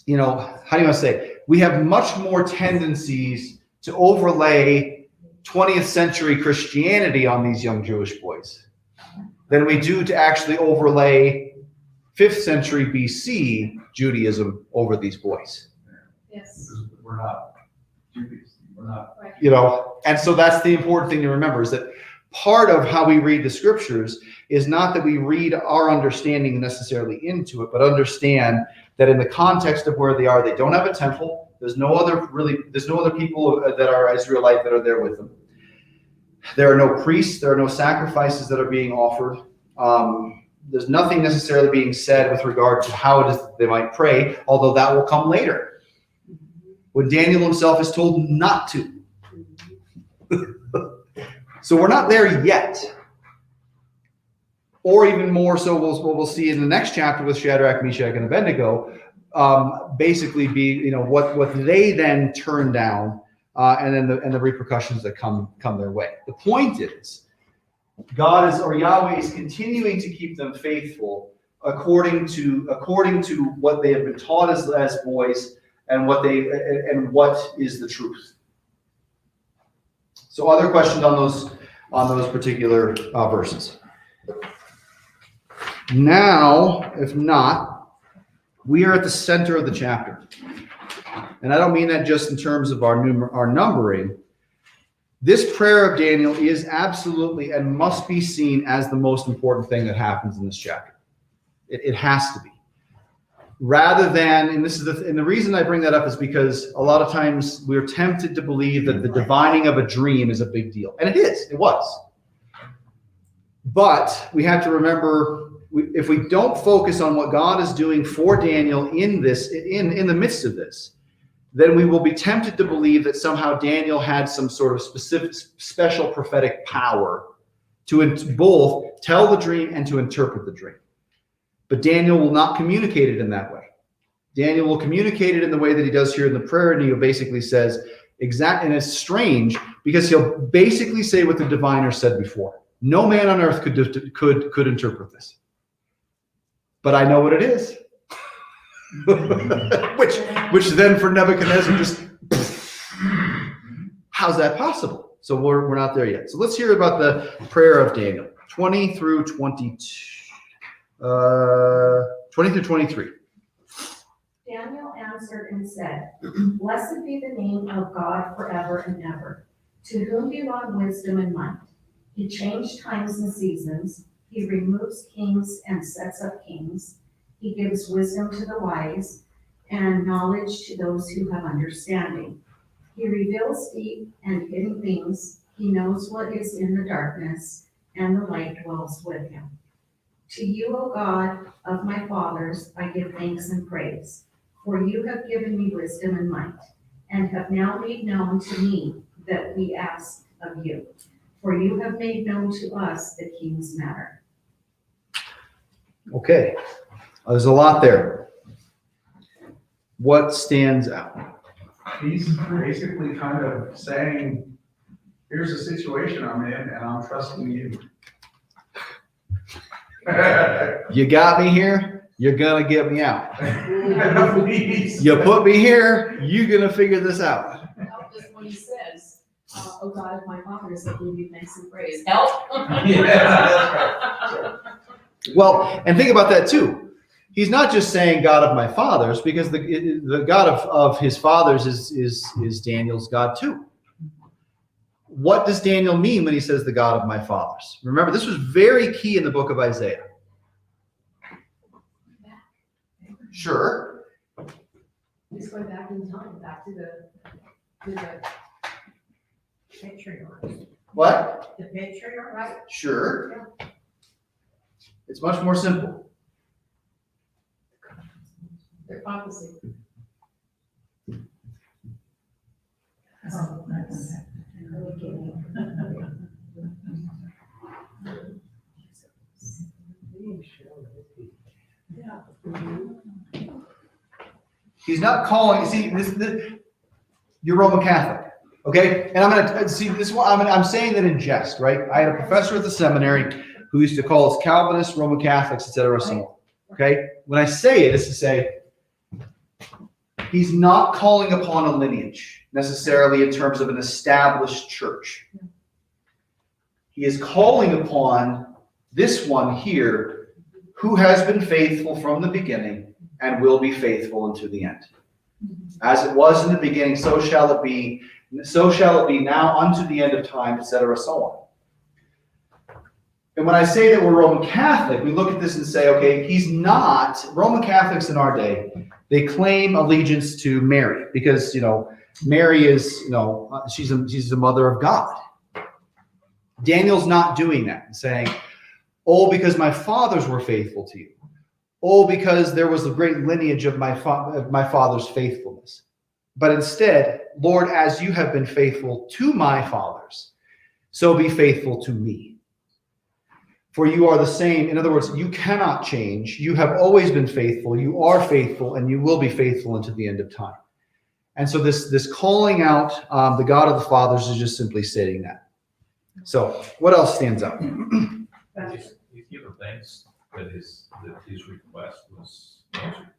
you know, how do you want to say, we have much more tendencies to overlay 20th century Christianity on these young Jewish boys than we do to actually overlay 5th century BC Judaism over these boys.
Yes.
We're not Jews. We're not.
You know, and so that's the important thing to remember, is that part of how we read the scriptures is not that we read our understanding necessarily into it, but understand that in the context of where they are, they don't have a temple. There's no other people that are Israelite that are there with them. There are no priests. There are no sacrifices that are being offered. There's nothing necessarily being said with regard to how it is that they might pray, although that will come later, when Daniel himself is told not to. So we're not there yet. Or even more so, we'll see in the next chapter with Shadrach, Meshach, and Abednego, basically be, you know, what they then turn down, and then the repercussions that come their way. The point is, Yahweh is continuing to keep them faithful according to what they have been taught as boys, and what is the truth. So, other questions on those particular verses? Now, if not, we are at the center of the chapter, and I don't mean that just in terms of our numbering. This prayer of Daniel is absolutely and must be seen as the most important thing that happens in this chapter. It has to be. Rather than, and the reason I bring that up is because a lot of times we're tempted to believe that the divining of a dream is a big deal, and it was. But we have to remember, if we don't focus on what God is doing for Daniel in the midst of this, then we will be tempted to believe that somehow Daniel had some sort of special prophetic power to both tell the dream and to interpret the dream. But Daniel will not communicate it in that way. Daniel will communicate it in the way that he does here in the prayer, and he basically says and it's strange because he'll basically say what the diviner said before. No man on earth could interpret this, but I know what it is. which then for Nebuchadnezzar just, how's that possible? So we're not there yet. So let's hear about the prayer of Daniel, 20 through 23.
Daniel answered and said, Blessed be the name of God forever and ever, to whom belong wisdom and might. He changed times and seasons. He removes kings and sets up kings. He gives wisdom to the wise and knowledge to those who have understanding. He reveals deep and hidden things. He knows what is in the darkness, and the light dwells with him. To you, O God of my fathers, I give thanks and praise, for you have given me wisdom and might, and have now made known to me that we ask of you. For you have made known to us the king's matter.
Okay. There's a lot there. What stands out?
He's basically kind of saying, here's the situation I'm in, and I'm trusting you.
You got me here, you're gonna get me out.
Please.
You put me here, you're gonna figure this out.
Help is what he says. Oh God of my fathers, I give you thanks and praise. Help.
Yeah, that's right.
Well, and think about that too. He's not just saying God of my fathers, because the God of his fathers is Daniel's God too. What does Daniel mean when he says the God of my fathers? Remember, this was very key in the book of Isaiah. Sure.
He's going back in time, back to the
Patriarchs.
What?
The patriarchs, right?
Sure. It's much more simple.
their prophecy.
Oh, that's-
He's not calling, see, this, you're Roman Catholic, Okay, and I'm gonna see this one. I'm saying that in jest, right? I had a professor at the seminary who used to call us Calvinists, Roman Catholics, etc. So on. Okay, when I say it, it's to say he's not calling upon a lineage necessarily in terms of an established church. He is calling upon this one here who has been faithful from the beginning and will be faithful unto the end. As it was in the beginning, so shall it be now unto the end of time, etc. so on. And when I say that we're Roman Catholic, we look at this and say, okay, he's not. Roman Catholics in our day, they claim allegiance to Mary because, Mary is, she's the mother of God. Daniel's not doing that, saying, oh, because my fathers were faithful to you. Oh, because there was a great lineage of my father's faithfulness. But instead, Lord, as you have been faithful to my fathers, so be faithful to me. For you are the same. In other words, you cannot change. You have always been faithful. You are faithful, and you will be faithful unto the end of time. And so this calling out the God of the fathers is just simply stating that. So what else stands out?
He's given thanks that his request was answered.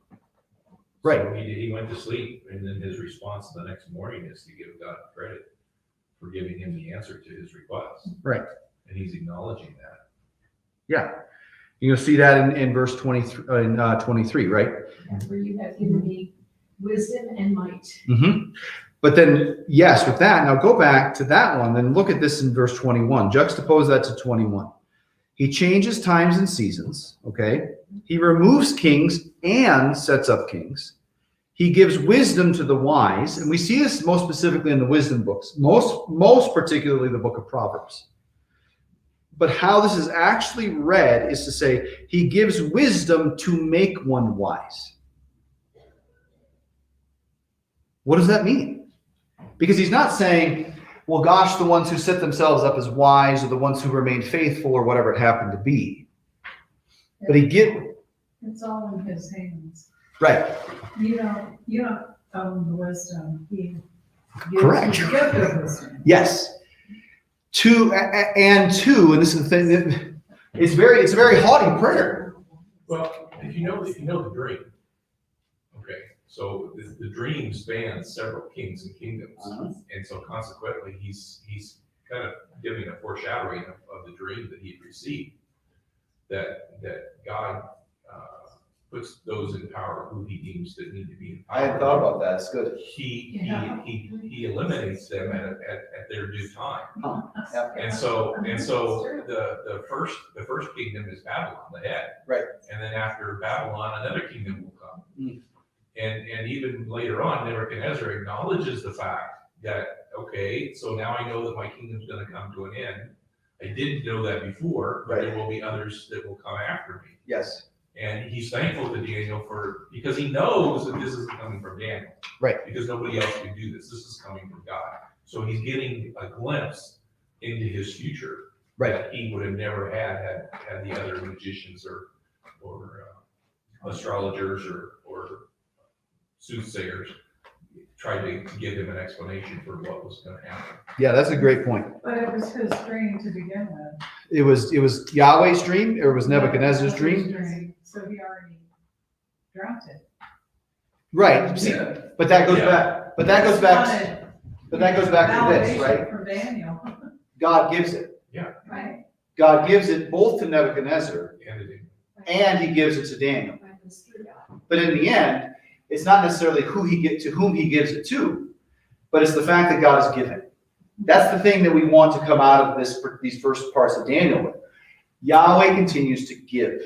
Right.
So he went to sleep, and then his response the next morning is to give God credit for giving him the answer to his request.
Right.
And he's acknowledging that.
Yeah. You'll see that in verse 23, right?
Where you have given me wisdom and might.
Mm-hmm. But then, yes, with that, now go back to that one, then look at this in verse 21. Juxtapose that to 21. He changes times and seasons, okay? He removes kings and sets up kings. He gives wisdom to the wise, and we see this most specifically in the wisdom books, most particularly the book of Proverbs. But how this is actually read is to say, he gives wisdom to make one wise. What does that mean? Because he's not saying, well, gosh, the ones who set themselves up as wise or the ones who remain faithful or whatever it happened to be. But
It's all in his hands.
Right.
You don't own the wisdom. He gives
Correct.
you the gift of wisdom.
Yes. And this is the thing that it's a very haughty prayer.
Well, if you know the dream, okay, so the dream spans several kings and kingdoms, and so consequently, he's kind of giving a foreshadowing of the dream that he received, that God puts those in power who he deems that need to be in power.
I hadn't thought about that. It's good.
He eliminates them at their due time.
Oh, yeah.
And so the first kingdom is Babylon, the head.
Right.
And then after Babylon, another kingdom will come.
Mm.
And even later on, Nebuchadnezzar acknowledges the fact that, okay, so now I know that my kingdom's going to come to an end. I didn't know that before, but there will be others that will come after me.
Yes.
And he's thankful to Daniel because he knows that this isn't coming from Daniel.
Right.
Because nobody else can do this. This is coming from God. So he's getting a glimpse into his future.
Right.
That he would have never had the other magicians or astrologers or soothsayers tried to give him an explanation for what was going to happen.
Yeah, that's a great point.
But it was his dream to begin with.
It was Yahweh's dream, or it was Nebuchadnezzar's dream.
So he already dreamt it.
Right. See, but that goes back. But that goes back. But that goes back to this, right?
From Daniel.
God gives it.
Yeah.
Right.
God gives it both to Nebuchadnezzar
And
and he gives it to Daniel. But in the end, it's not necessarily to whom he gives it to, but it's the fact that God has given. That's the thing that we want to come out of these first parts of Daniel with. Yahweh continues to give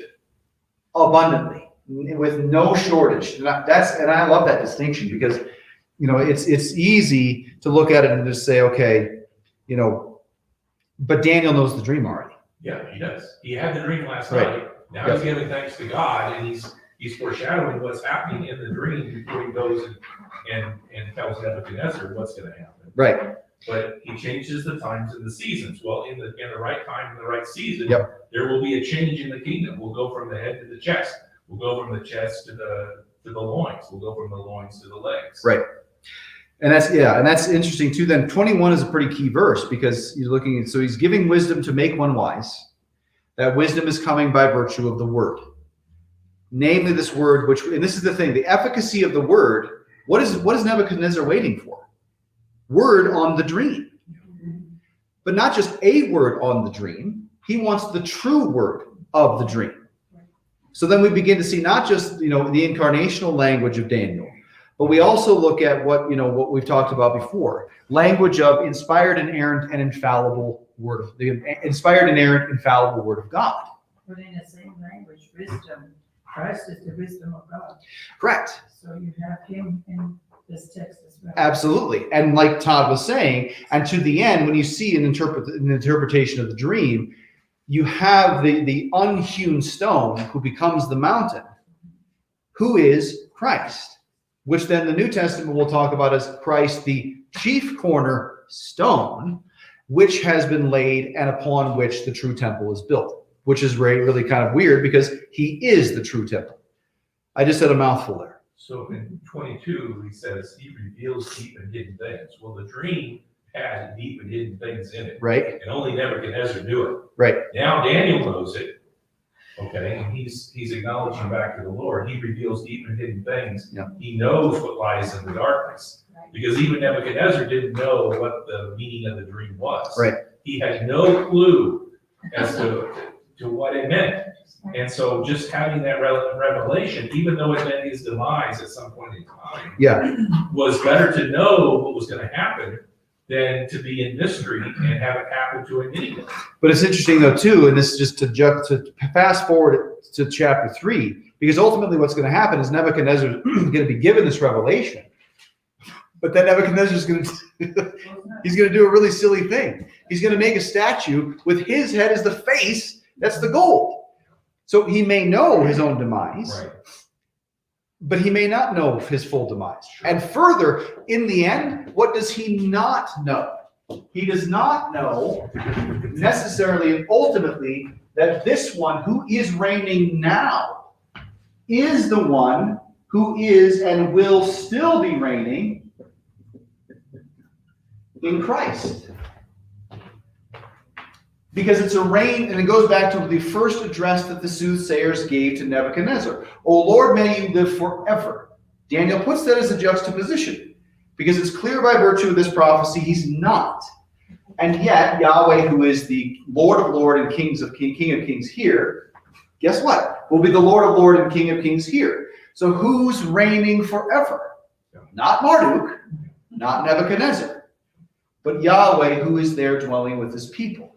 abundantly with no shortage. And I love that distinction because, it's easy to look at it and just say, okay, but Daniel knows the dream already.
yeah, he does. He had the dream last
Right.
night. Now he's giving thanks to God, and he's foreshadowing what's happening in the dream before he goes and tells Nebuchadnezzar what's going to happen.
Right.
But he changes the times and the seasons. Well, in the right time, in the right season,
Yep.
there will be a change in the kingdom. We'll go from the head to the chest. We'll go from the chest to the loins. We'll go from the loins to the legs.
Right. And that's interesting too. Then 21 is a pretty key verse because you're looking at, so he's giving wisdom to make one wise. That wisdom is coming by virtue of the word. Namely this word, which, and this is the thing, the efficacy of the word, what is Nebuchadnezzar waiting for? Word on the dream. But not just a word on the dream. He wants the true word of the dream. So then we begin to see not just, the incarnational language of Daniel, but we also look at what we've talked about before, language of inspired, inerrant, and infallible word, the inspired, inerrant, infallible word of God.
But in the same language, wisdom, Christ is the wisdom of God.
Correct.
So you have him in this text as well.
Absolutely. And like Todd was saying, and to the end, when you see an interpretation of the dream, you have the unhewn stone who becomes the mountain, who is Christ, which then the New Testament will talk about as Christ, the chief cornerstone, which has been laid and upon which the true temple is built, which is really kind of weird because he is the true temple. I just said a mouthful there.
So in 22, he says he reveals deep and hidden things. Well, the dream had deep and hidden things in it.
Right.
And only Nebuchadnezzar knew it.
Right.
Now Daniel knows it. Okay, and he's acknowledging back to the Lord. He reveals deep and hidden things.
Yeah.
He knows what lies in the darkness. Because even Nebuchadnezzar didn't know what the meaning of the dream was.
Right.
He had no clue as to what it meant. And so just having that revelation, even though it meant his demise at some point in time, was better to know what was going to happen than to be in mystery and have it happen to him anyway.
But it's interesting though too, and this is just to fast forward to chapter 3, because ultimately what's going to happen is Nebuchadnezzar is going to be given this revelation, but then Nebuchadnezzar is going to he's going to do a really silly thing. He's going to make a statue with his head as the face. That's the gold. So he may know his own demise.
Right.
But he may not know his full demise. Sure. And further, in the end, what does he not know? He does not know necessarily and ultimately that this one who is reigning now is the one who is and will still be reigning in Christ. Because it's a reign, and it goes back to the first address that the soothsayers gave to Nebuchadnezzar. O Lord, may you live forever. Daniel puts that as a juxtaposition, because it's clear by virtue of this prophecy he's not. And yet, Yahweh, who is the Lord of Lords and King of Kings here, guess what? Will be the Lord of Lords and King of Kings here. So who's reigning forever? Not Marduk, not Nebuchadnezzar, but Yahweh, who is there dwelling with his people.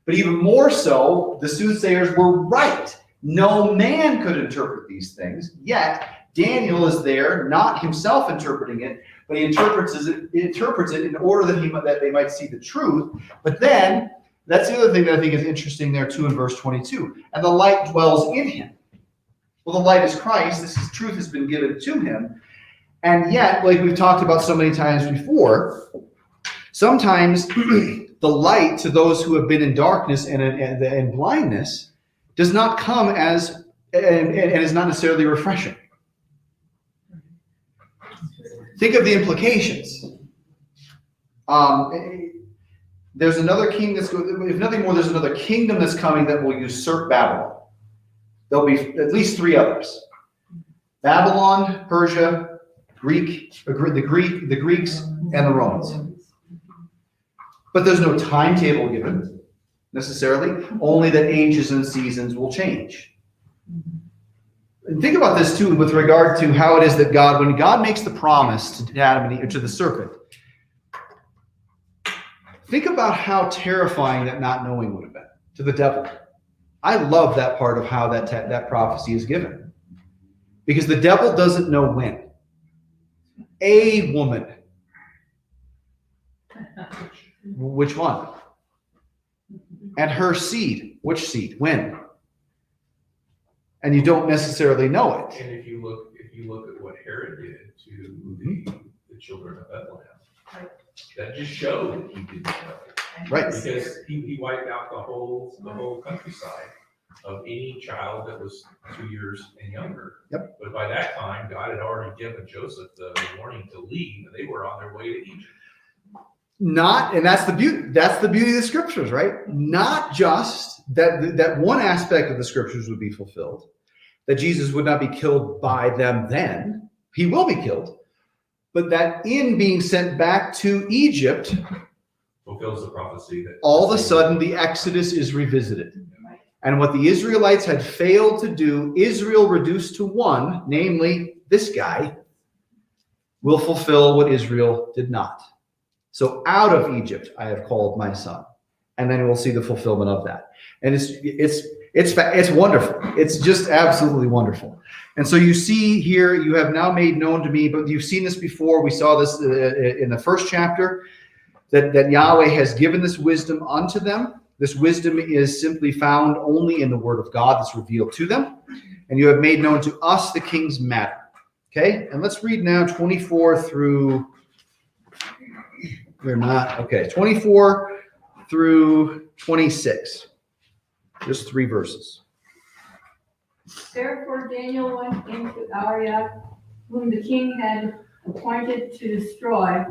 But even more so, the soothsayers were right. No man could interpret these things, yet Daniel is there, not himself interpreting it, but he interprets it in order that they might see the truth. But then, that's the other thing that I think is interesting there too in verse 22. And the light dwells in him. Well, the light is Christ. Truth has been given to him. And yet, like we've talked about so many times before, sometimes the light to those who have been in darkness and blindness does not come as, and is not necessarily refreshing. Think of the implications. There's another king if nothing more, there's another kingdom that's coming that will usurp Babylon. There'll be at least 3 others. Babylon, Persia, the Greeks, and the Romans. But there's no timetable given, necessarily, only that ages and seasons will change. And think about this too with regard to how it is that when God makes the promise to Adam and Eve, to the serpent, think about how terrifying that not knowing would have been to the devil. I love that part of how that prophecy is given. Because the devil doesn't know when. A woman. Which one? And her seed. Which seed? When? And you don't necessarily know it.
And if you look at what Herod did to the children of Bethlehem, that just showed that he didn't know.
Right.
Because he wiped out the whole countryside of any child that was 2 years and younger.
Yep.
But by that time, God had already given Joseph the warning to leave, and they were on their way to Egypt.
Not, and that's the beauty of the scriptures, right? Not just that one aspect of the scriptures would be fulfilled, that Jesus would not be killed by them then, he will be killed, but that in being sent back to Egypt,
Fulfills the prophecy that
all of a sudden the Exodus is revisited. And what the Israelites had failed to do, Israel reduced to one, namely this guy, will fulfill what Israel did not. So out of Egypt I have called my son. And then we'll see the fulfillment of that. And it's wonderful. It's just absolutely wonderful. And so you see here, you have now made known to me, but you've seen this before. We saw this in the first chapter, that Yahweh has given this wisdom unto them. This wisdom is simply found only in the word of God that's revealed to them. And you have made known to us the king's matter. Okay? And let's read now 24 through, we're not, okay, 24 through 26. Just 3 verses.
Therefore Daniel went into Arioch, whom the king had appointed to destroy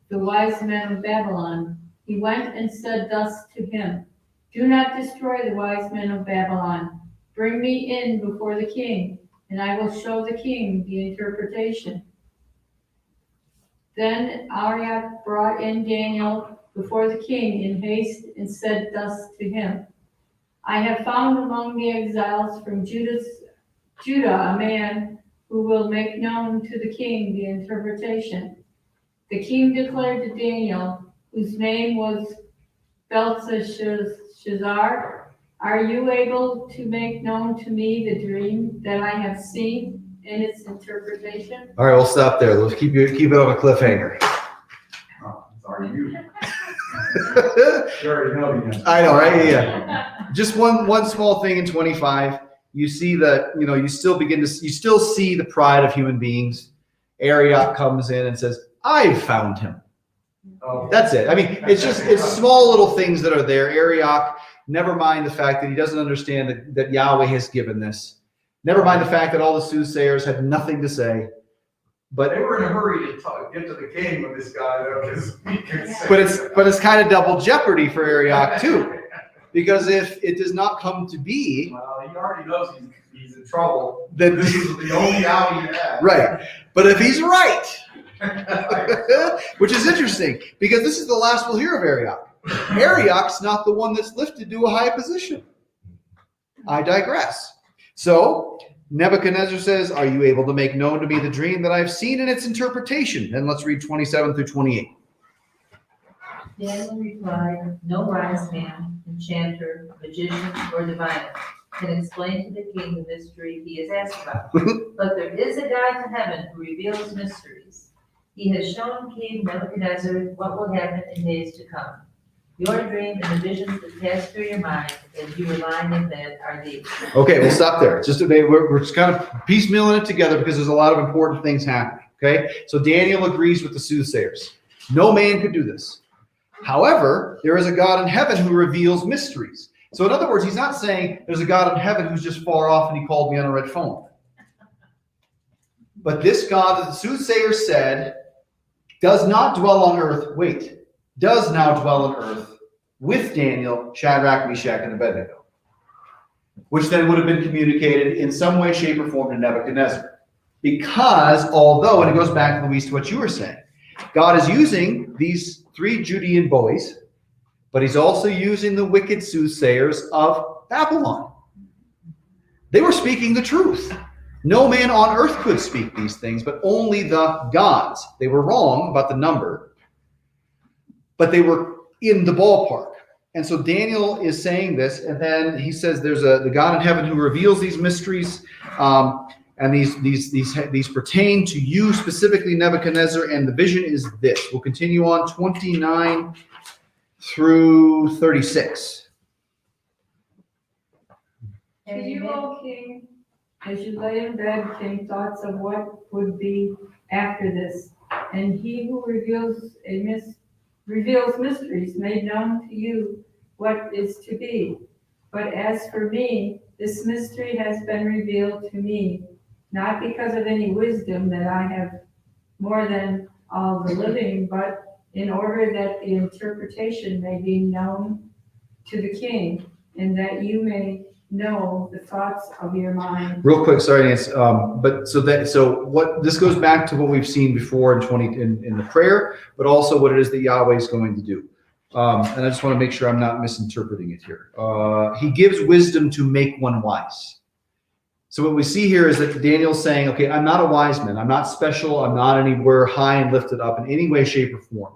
the wise men of Babylon. He went and said thus to him, do not destroy the wise men of Babylon. Bring me in before the king, and I will show the king the interpretation. Then Arioch brought in Daniel before the king in haste and said thus to him, I have found among the exiles from Judah a man who will make known to the king the interpretation. The king declared to Daniel, whose name was Belteshazzar, are you able to make known to me the dream that I have seen and its interpretation?
All right, we'll stop there. Let's keep it on a cliffhanger.
Oh, sorry, you. You already know the answer.
I know, right? Yeah. Just one small thing in 25. You see that, you still see the pride of human beings. Arioch comes in and says, I've found him.
Oh.
That's it. I mean, it's small little things that are there. Arioch, never mind the fact that he doesn't understand that Yahweh has given this. Never mind the fact that all the soothsayers had nothing to say. But
They were in a hurry to get to the king with this guy, though, because he could say.
But it's kind of double jeopardy for Arioch too, because if it does not come to be,
Well, he already knows he's in trouble.
then
This is the only out he has.
right. But if he's right, which is interesting, because this is the last we'll hear of Arioch. Arioch's not the one that's lifted to a high position. I digress. So Nebuchadnezzar says, are you able to make known to me the dream that I've seen and its interpretation? And let's read 27 through 28.
Daniel replied, no wise man, enchanter, magician, or diviner can explain to the king the mystery he is asked about. But there is a God in heaven who reveals mysteries. He has shown King Nebuchadnezzar what will happen in days to come. Your dream and the visions that pass through your mind as you were lying in bed are these.
Okay, we'll stop there. We're just kind of piecemealing it together because there's a lot of important things happening. Okay, so Daniel agrees with the soothsayers. No man could do this. However, there is a God in heaven who reveals mysteries. So in other words, he's not saying there's a God in heaven who's just far off and he called me on a red phone. But this God that the soothsayers said does not dwell on earth, does now dwell on earth with Daniel, Shadrach, Meshach, and Abednego, which then would have been communicated in some way, shape, or form to Nebuchadnezzar. Because although, and it goes back, Luis, to what you were saying, God is using these 3 Judean boys, but he's also using the wicked soothsayers of Babylon. They were speaking the truth. No man on earth could speak these things, but only the gods. They were wrong about the number, but they were in the ballpark. And so Daniel is saying this, and then he says there's the God in heaven who reveals these mysteries, and these pertain to you specifically, Nebuchadnezzar, and the vision is this. We'll continue on 29 through 36.
To you, O king, as you lay in bed, came thoughts of what would be after this, and he who reveals mysteries made known to you what is to be. But as for me, this mystery has been revealed to me, not because of any wisdom that I have more than all the living, but in order that the interpretation may be known to the king, and that you may know the thoughts of your mind.
Real quick, sorry, Nancy, so what, this goes back to what we've seen before in the prayer, but also what it is that Yahweh is going to do. And I just want to make sure I'm not misinterpreting it here. He gives wisdom to make one wise. So what we see here is that Daniel's saying, okay, I'm not a wise man. I'm not special. I'm not anywhere high and lifted up in any way, shape, or form.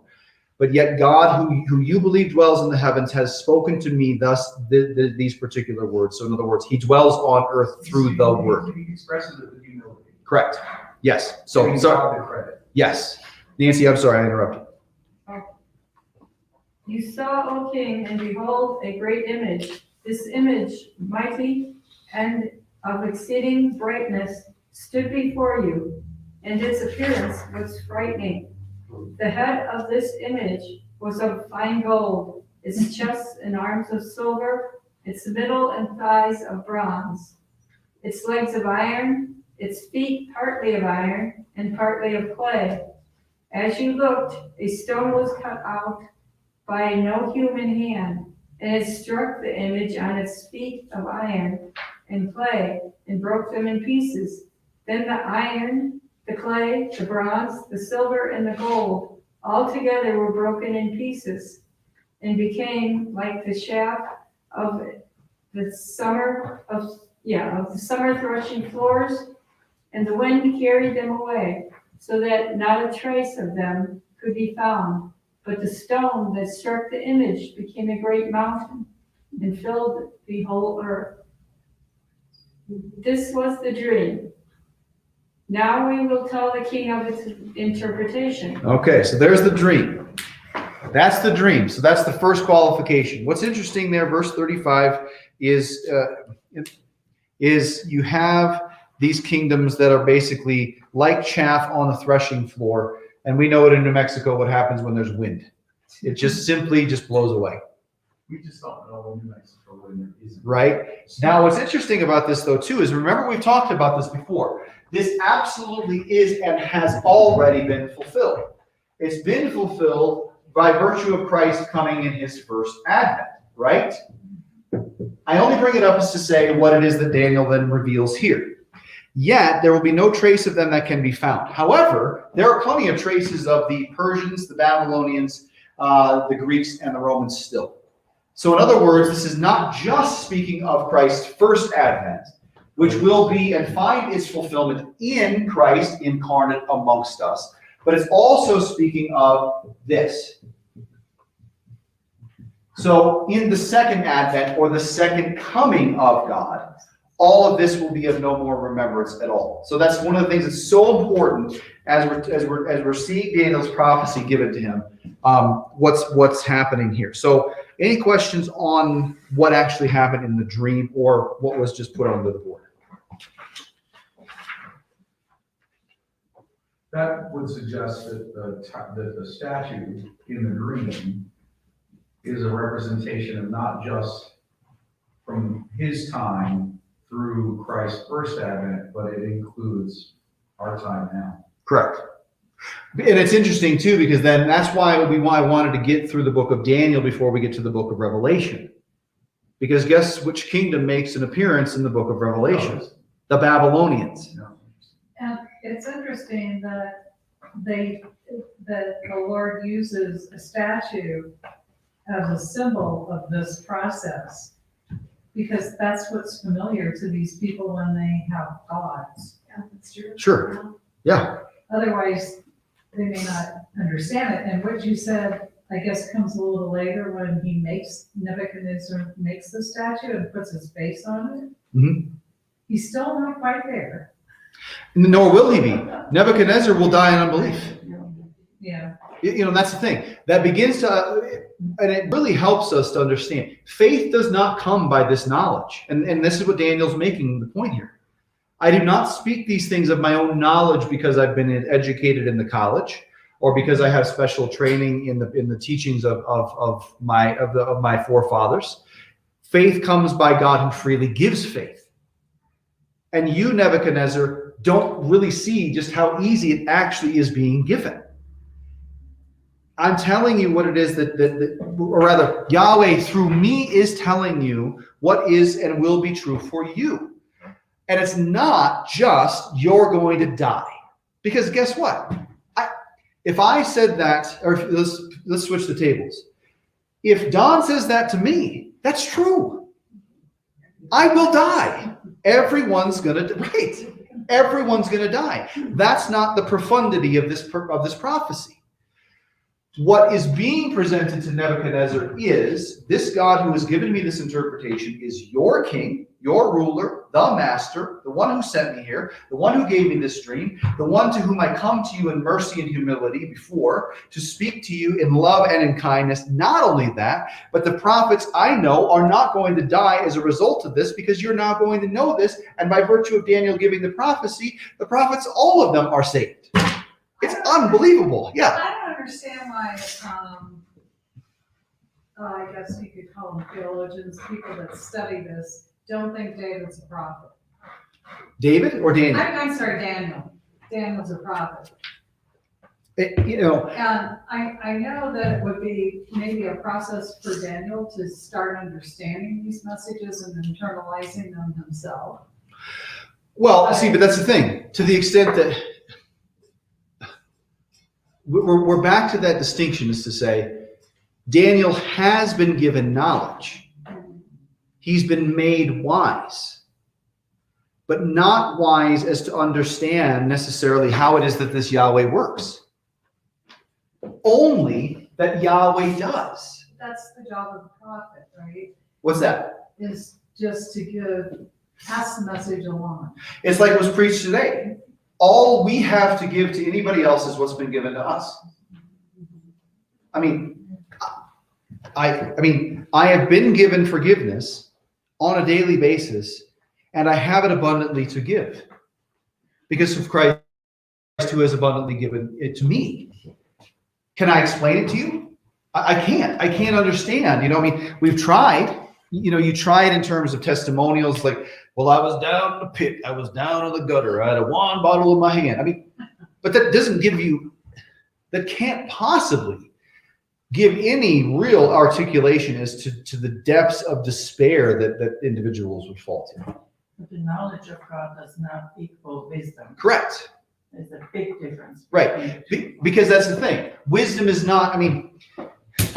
But yet God, who you believe dwells in the heavens, has spoken to me thus these particular words. So in other words, he dwells on earth through the word.
He expresses it with humility.
Correct. Yes. So,
Giving God the credit.
yes. Nancy, I'm sorry, I interrupted.
You saw, O king, and behold, a great image. This image, mighty and of exceeding brightness, stood before you, and its appearance was frightening. The head of this image was of fine gold, its chest and arms of silver, its middle and thighs of bronze, its legs of iron, its feet partly of iron and partly of clay. As you looked, a stone was cut out by no human hand, and it struck the image on its feet of iron and clay and broke them in pieces. Then the iron, the clay, the bronze, the silver, and the gold all together were broken in pieces and became like the chaff of the summer threshing floors, and the wind carried them away, so that not a trace of them could be found. But the stone that struck the image became a great mountain and filled the whole earth. This was the dream. Now we will tell the king of its interpretation. Okay, so there's the dream. That's the dream. So that's the first qualification. What's interesting there, verse 35, is you have these kingdoms that are basically like chaff on the threshing floor. And we know it in New Mexico what happens when there's wind. It just simply blows away.
We just don't know in New Mexico when there isn't.
Right? Now, what's interesting about this, though, too, is remember we've talked about this before. This absolutely is and has already been fulfilled. It's been fulfilled by virtue of Christ coming in his first advent, right? I only bring it up as to say what it is that Daniel then reveals here. Yet, there will be no trace of them that can be found. However, there are plenty of traces of the Persians, the Babylonians, the Greeks, and the Romans still. So in other words, this is not just speaking of Christ's first advent, which will be and find its fulfillment in Christ incarnate amongst us, but it's also speaking of this. So in the second advent, or the second coming of God, all of this will be of no more remembrance at all. So that's one of the things that's so important as we're seeing Daniel's prophecy given to him. What's happening here? So, any questions on what actually happened in the dream, or what was just put onto the board?
That would suggest that the statue in the dream is a representation of not just from his time through Christ's first advent, but it includes our time now.
Correct. And it's interesting too, because then that's why I wanted to get through the book of Daniel before we get to the book of Revelation. Because guess which kingdom makes an appearance in the book of Revelation? The Babylonians.
And it's interesting that the Lord uses a statue as a symbol of this process, because that's what's familiar to these people when they have gods.
Yeah, that's true.
Sure. Yeah.
Otherwise, they may not understand it. And what you said, I guess, comes a little later when Nebuchadnezzar makes the statue and puts his face on it.
Mm-hmm.
He's still not quite there.
Nor will he be. Nebuchadnezzar will die in unbelief.
Yeah.
That's the thing. That begins to, and it really helps us to understand. Faith does not come by this knowledge. And this is what Daniel's making the point here. I do not speak these things of my own knowledge because I've been educated in the college, or because I have special training in the teachings of my forefathers. Faith comes by God who freely gives faith. And you, Nebuchadnezzar, don't really see just how easy it actually is being given. I'm telling you what it is or rather, Yahweh through me is telling you what is and will be true for you. And it's not just you're going to die. Because guess what? If I said that, or let's switch the tables. If Don says that to me, that's true. I will die. Everyone's going to, right. Everyone's going to die. That's not the profundity of this prophecy. What is being presented to Nebuchadnezzar is this God who has given me this interpretation is your king, your ruler, the master, the one who sent me here, the one who gave me this dream, the one to whom I come to you in mercy and humility before, to speak to you in love and in kindness. Not only that, but the prophets I know are not going to die as a result of this, because you're now going to know this. And by virtue of Daniel giving the prophecy, the prophets, all of them are saved. It's unbelievable. Yeah.
I don't understand why, I guess you could call them theologians, people that study this, don't think David's a prophet.
David or Daniel?
I'm sorry, Daniel. Daniel's a prophet.
And
I know that it would be maybe a process for Daniel to start understanding these messages and internalizing them himself.
Well, see, but that's the thing. To the extent that we're back to that distinction, is to say, Daniel has been given knowledge. He's been made wise, but not wise as to understand necessarily how it is that this Yahweh works. Only that Yahweh does.
That's the job of the prophet, right?
What's that?
Is just to pass the message along.
It's like it was preached today. All we have to give to anybody else is what's been given to us. I mean, I have been given forgiveness on a daily basis, and I have it abundantly to give because of Christ who has abundantly given it to me. Can I explain it to you? I can't. I can't understand. We've tried. You try it in terms of testimonials, like, well, I was down in the pit. I was down in the gutter. I had a wine bottle in my hand. But that doesn't that can't possibly give any real articulation as to the depths of despair that individuals would fall to.
But the knowledge of God does not equal wisdom.
Correct.
There's a big difference.
Right. Because that's the thing. Wisdom is not,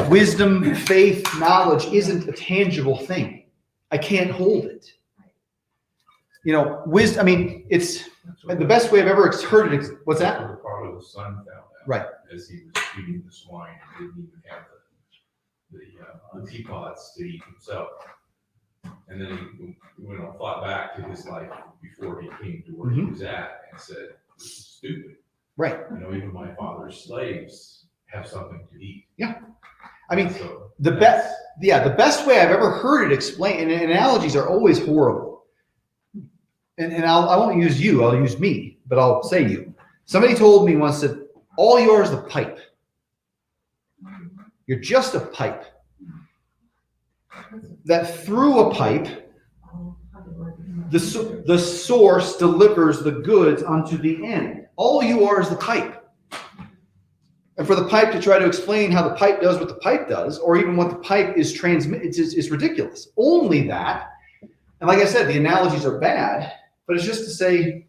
wisdom, faith, knowledge isn't a tangible thing. I can't hold it. Wisdom, it's the best way I've ever heard it. What's that?
The father, the son found out.
Right.
As he was feeding the swine, and didn't even have the teapots to eat himself. And then he went on, fought back to his life before he came to where he was at and said, "This is stupid."
Right.
Even my father's slaves have something to eat.
Yeah.
So
the best way I've ever heard it explained, and analogies are always horrible. And I won't use you, I'll use me, but I'll say you. Somebody told me once that all you are is the pipe. You're just a pipe. That through a pipe, the source delivers the goods unto the end. All you are is the pipe. And for the pipe to try to explain how the pipe does what the pipe does, or even what the pipe is is ridiculous. Only that, and like I said, the analogies are bad, but it's just to say,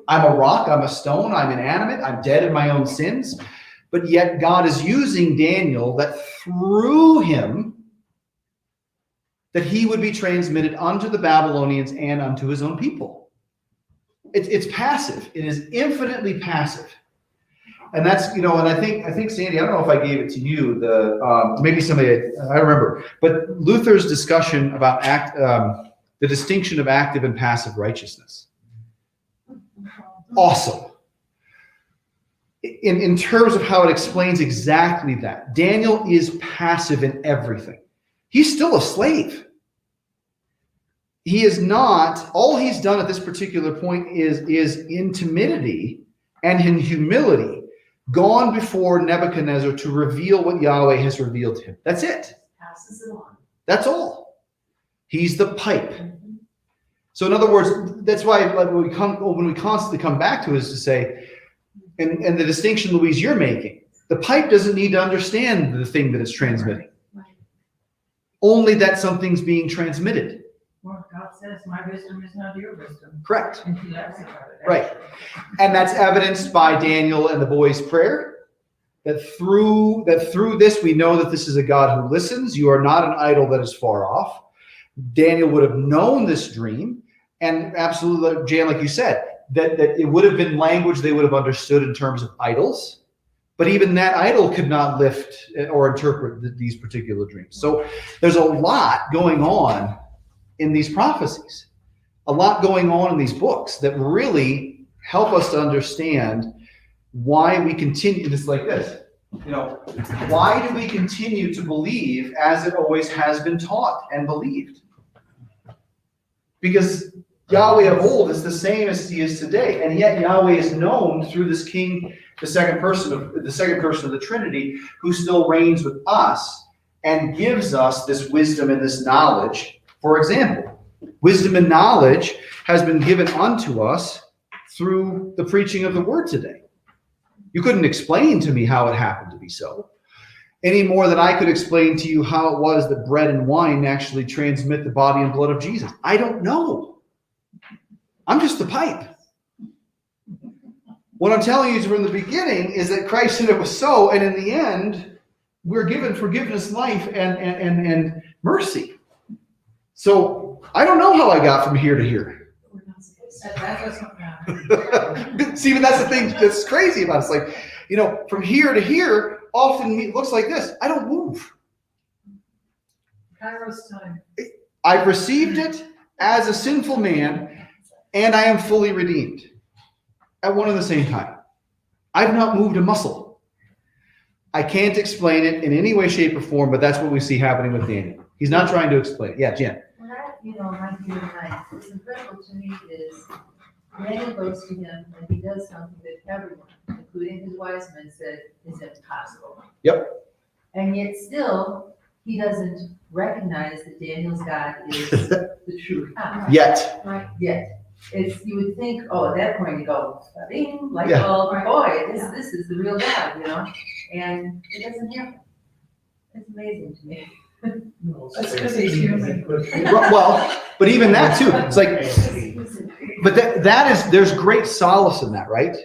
I'm a rock, I'm a stone, I'm inanimate, I'm dead in my own sins, but yet God is using Daniel that through him, that he would be transmitted unto the Babylonians and unto his own people. It's passive. It is infinitely passive. And that's, and I think Sandy, I don't know if I gave it to you, maybe somebody, I don't remember, but Luther's discussion about the distinction of active and passive righteousness. Awesome. In terms of how it explains exactly that. Daniel is passive in everything. He's still a slave. He is not, all he's done at this particular point is in timidity and in humility, gone before Nebuchadnezzar to reveal what Yahweh has revealed to him. That's it.
Passes it on.
That's all. He's the pipe. So in other words, that's why when we constantly come back to it is to say, and the distinction, Louise, you're making, the pipe doesn't need to understand the thing that it's transmitting. Only that something's being transmitted.
Well, God says, my wisdom is not your wisdom.
Correct.
And he laughs about it.
Right. And that's evidenced by Daniel and the boy's prayer. That through this, we know that this is a God who listens. You are not an idol that is far off. Daniel would have known this dream. And absolutely, Jan, like you said, that it would have been language they would have understood in terms of idols. But even that idol could not lift or interpret these particular dreams. So there's a lot going on in these prophecies, a lot going on in these books that really help us to understand why we continue. It's like this, why do we continue to believe as it always has been taught and believed? Because Yahweh of old is the same as he is today, and yet Yahweh is known through this King, the second person of the Trinity, who still reigns with us and gives us this wisdom and this knowledge. For example, wisdom and knowledge has been given unto us through the preaching of the word today. You couldn't explain to me how it happened to be so, any more than I could explain to you how it was that bread and wine actually transmit the body and blood of Jesus. I don't know. I'm just the pipe. What I'm telling you from the beginning is that Christ said it was so, and in the end, we're given forgiveness, life, and mercy. So I don't know how I got from here to here.
That doesn't matter.
See, but that's the thing that's crazy about it. It's like, from here to here often looks like this. I don't move.
Kairos time.
I've received it as a sinful man, and I am fully redeemed at one and the same time. I've not moved a muscle. I can't explain it in any way, shape, or form, but that's what we see happening with Daniel. He's not trying to explain it. Yeah, Jen.
What I feel tonight, what's incredible to me is Daniel goes to him and he does something that everyone, including his wise men, said is impossible.
Yep.
And yet still, he doesn't recognize that Daniel's God is the true God.
Yet.
Right. Yet. You would think, at that point you go, bing, light
Yeah.
bulb, boy, this is the real God, and it doesn't happen. It's amazing to me.
That's because he's human.
Well, but even that too. It's like, but there's great solace in that, right?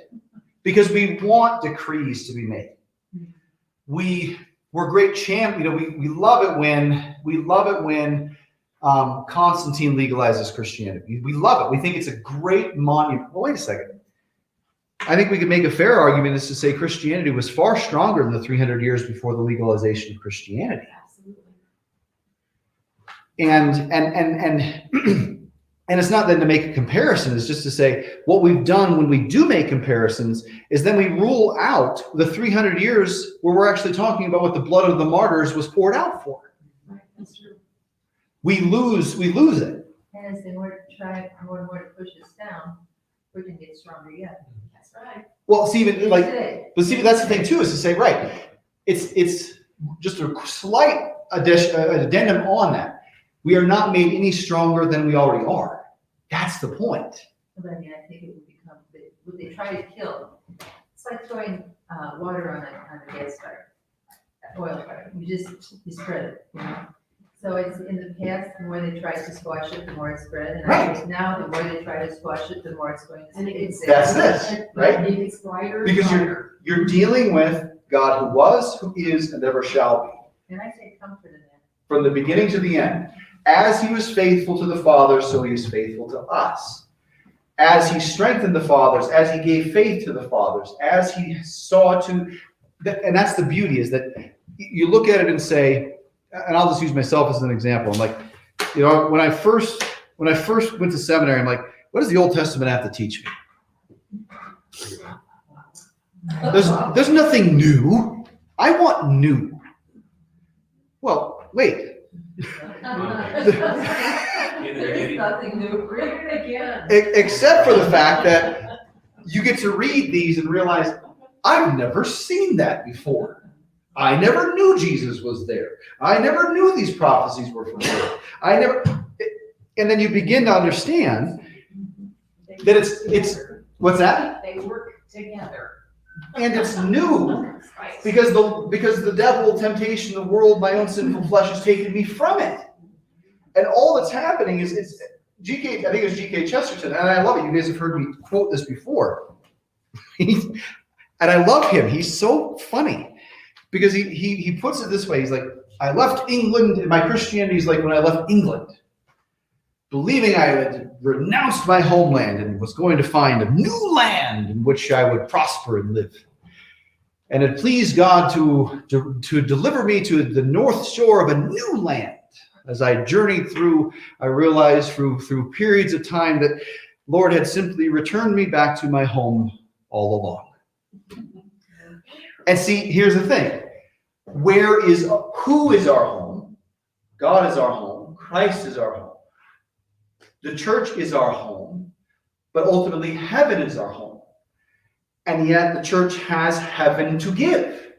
Because we want decrees to be made. We're great we love it when Constantine legalizes Christianity. We love it. We think it's a great monument. Well, wait a second. I think we could make a fair argument is to say Christianity was far stronger than the 300 years before the legalization of Christianity.
Absolutely.
And it's not then to make a comparison, it's just to say what we've done when we do make comparisons is then we rule out the 300 years where we're actually talking about what the blood of the martyrs was poured out for.
Right, that's true.
We lose it.
And as they were to try more and more to push us down, we're going to get stronger yet.
That's right.
Well, see, but that's the thing too, is to say, right, it's just a slight addendum on that. We are not made any stronger than we already are. That's the point.
But I think it would become, what they try to kill, it's like throwing water on a gas fire, oil fire. You spread it, So it's in the past, the more they tried to squash it, the more it spread. And I think now, the more they try to squash it, the more it's going to.
And it's
That's this, right?
It gets brighter.
Because you're dealing with God who was, who is, and ever shall be.
And I take comfort in that.
From the beginning to the end. As he was faithful to the fathers, so he is faithful to us. As he strengthened the fathers, as he gave faith to the fathers, as he saw to, and that's the beauty, is that you look at it and say, and I'll just use myself as an example. I'm like, when I first went to seminary, I'm like, what does the Old Testament have to teach me? There's nothing new. I want new. Well, wait.
There's nothing new. Read it again.
Except for the fact that you get to read these and realize, I've never seen that before. I never knew Jesus was there. I never knew these prophecies were fulfilled. And then you begin to understand that it's, what's that?
They work together.
And it's new
Right.
because the devil, temptation, the world, my own sinful flesh has taken me from it. And all that's happening is I think it was G.K. Chesterton, and I love it. You guys have heard me quote this before. And I love him. He's so funny because he puts it this way. He's like, I left England, and my Christianity is like when I left England, believing I had renounced my homeland and was going to find a new land in which I would prosper and live. And it pleased God to deliver me to the north shore of a new land. As I journeyed through, I realized through periods of time that Lord had simply returned me back to my home all along. And see, here's the thing. Who is our home? God is our home. Christ is our home. The church is our home, but ultimately heaven is our home. And yet the church has heaven to give.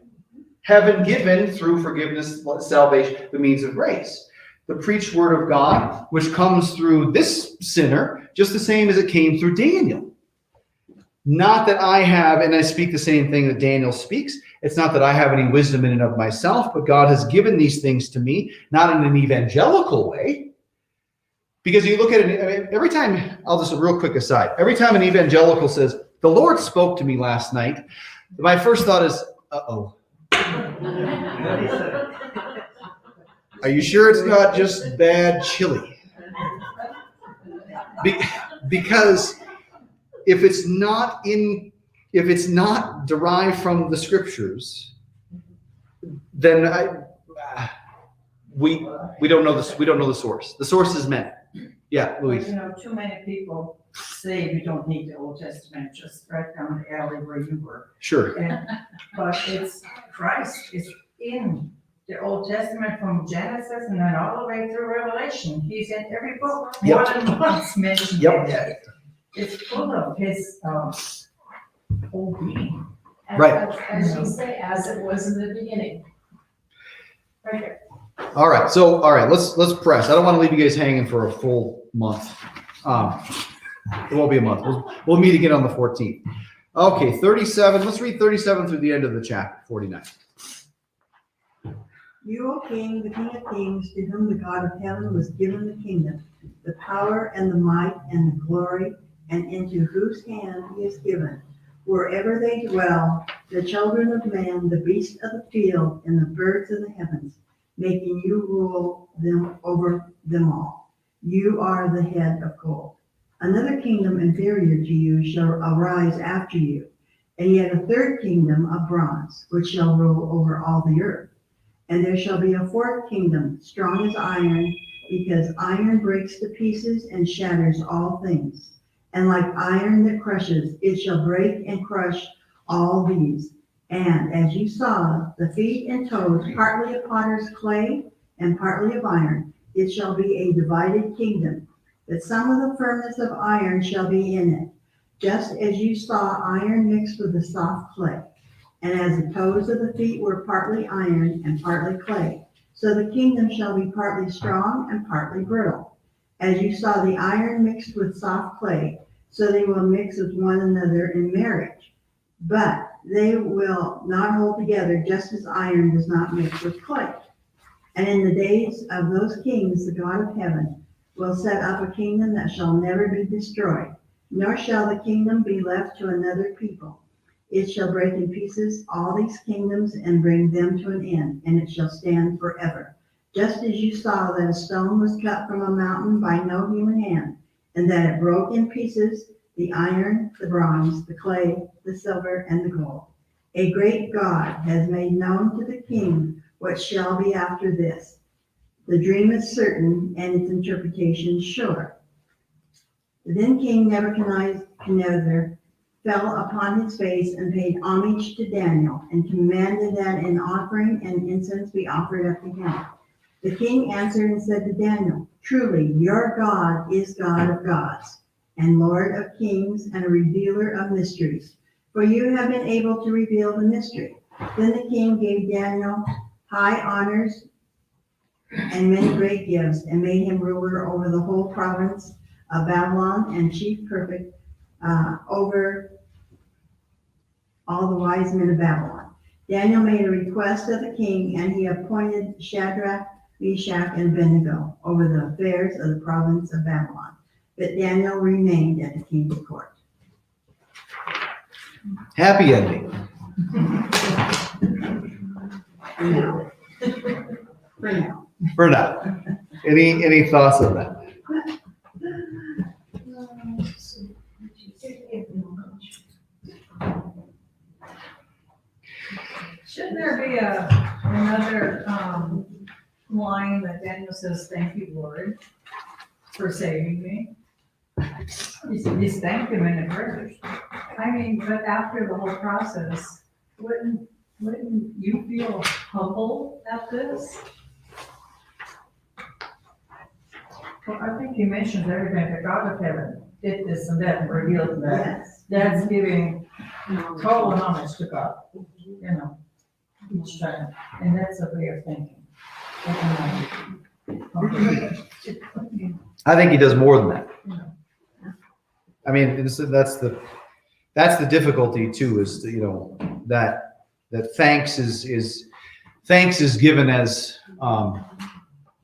Heaven given through forgiveness, salvation, the means of grace. The preached word of God, which comes through this sinner, just the same as it came through Daniel. Not that I have, and I speak the same thing that Daniel speaks, it's not that I have any wisdom in and of myself, but God has given these things to me, not in an evangelical way. Because you look at it, I mean, every time, I'll just a real quick aside, every time an evangelical says, the Lord spoke to me last night, my first thought is, uh-oh. Are you sure it's not just bad chili? Because if it's not derived from the scriptures, then we don't know this. We don't know the source. The source is men. Yeah, Louise.
You know, too many people say we don't need the Old Testament, just right down the alley where you were.
Sure.
But it's Christ is in the Old Testament from Genesis and then all the way through Revelation. He's in every book.
Yep.
More than once mentioned.
Yep.
It's full of his whole being.
Right.
As you say, as it was in the beginning. Right there.
All right. So, let's press. I don't want to leave you guys hanging for a full month. It won't be a month. We'll meet again on the 14th. Okay, 37. Let's read 37 through the end of the chapter, 49.
You, O King, the King of Kings, to whom the God of heaven was given the kingdom, the power and the might and the glory, and into whose hand he is given, wherever they dwell, the children of man, the beasts of the field, and the birds of the heavens, making you rule them over them all. You are the head of gold. Another kingdom inferior to you shall arise after you, and yet a third kingdom of bronze, which shall rule over all the earth. And there shall be a fourth kingdom, strong as iron, because iron breaks to pieces and shatters all things. And like iron that crushes, it shall break and crush all these. And as you saw, the feet and toes, partly of potter's clay and partly of iron, it shall be a divided kingdom. But some of the firmness of iron shall be in it, just as you saw iron mixed with the soft clay. And as the toes of the feet were partly iron and partly clay, so the kingdom shall be partly strong and partly brittle. As you saw the iron mixed with soft clay, so they will mix with one another in marriage. But they will not hold together, just as iron does not mix with clay. And in the days of those kings, the God of heaven will set up a kingdom that shall never be destroyed, nor shall the kingdom be left to another people. It shall break in pieces all these kingdoms and bring them to an end, and it shall stand forever. Just as you saw that a stone was cut from a mountain by no human hand, and that it broke in pieces the iron, the bronze, the clay, the silver, and the gold. A great God has made known to the king what shall be after this. The dream is certain, and its interpretation sure. Then King Nebuchadnezzar fell upon his face and paid homage to Daniel, and commanded that an offering and incense be offered up to him. The king answered and said to Daniel, truly, your God is God of gods, and Lord of kings, and a revealer of mysteries. For you have been able to reveal the mystery. Then the king gave Daniel high honors and many great gifts, and made him ruler over the whole province of Babylon and chief prefect over all the wise men of Babylon. Daniel made a request of the king, and he appointed Shadrach, Meshach, and Abednego over the affairs of the province of Babylon. But Daniel remained at the king's court.
Happy ending.
For now.
For now. Any thoughts on that?
Shouldn't there be another, line that Daniel says, "Thank you, Lord, for saving me"?
He's thanked him in the prayers.
I mean, but after the whole process, wouldn't you feel humble at this?
Well, I think he mentions everything that God of heaven did this and that and revealed that.
Yes.
That's giving total homage to God, each time. And that's a way of thinking.
I think he does more than that. I mean, that's the difficulty too, is that thanks is given as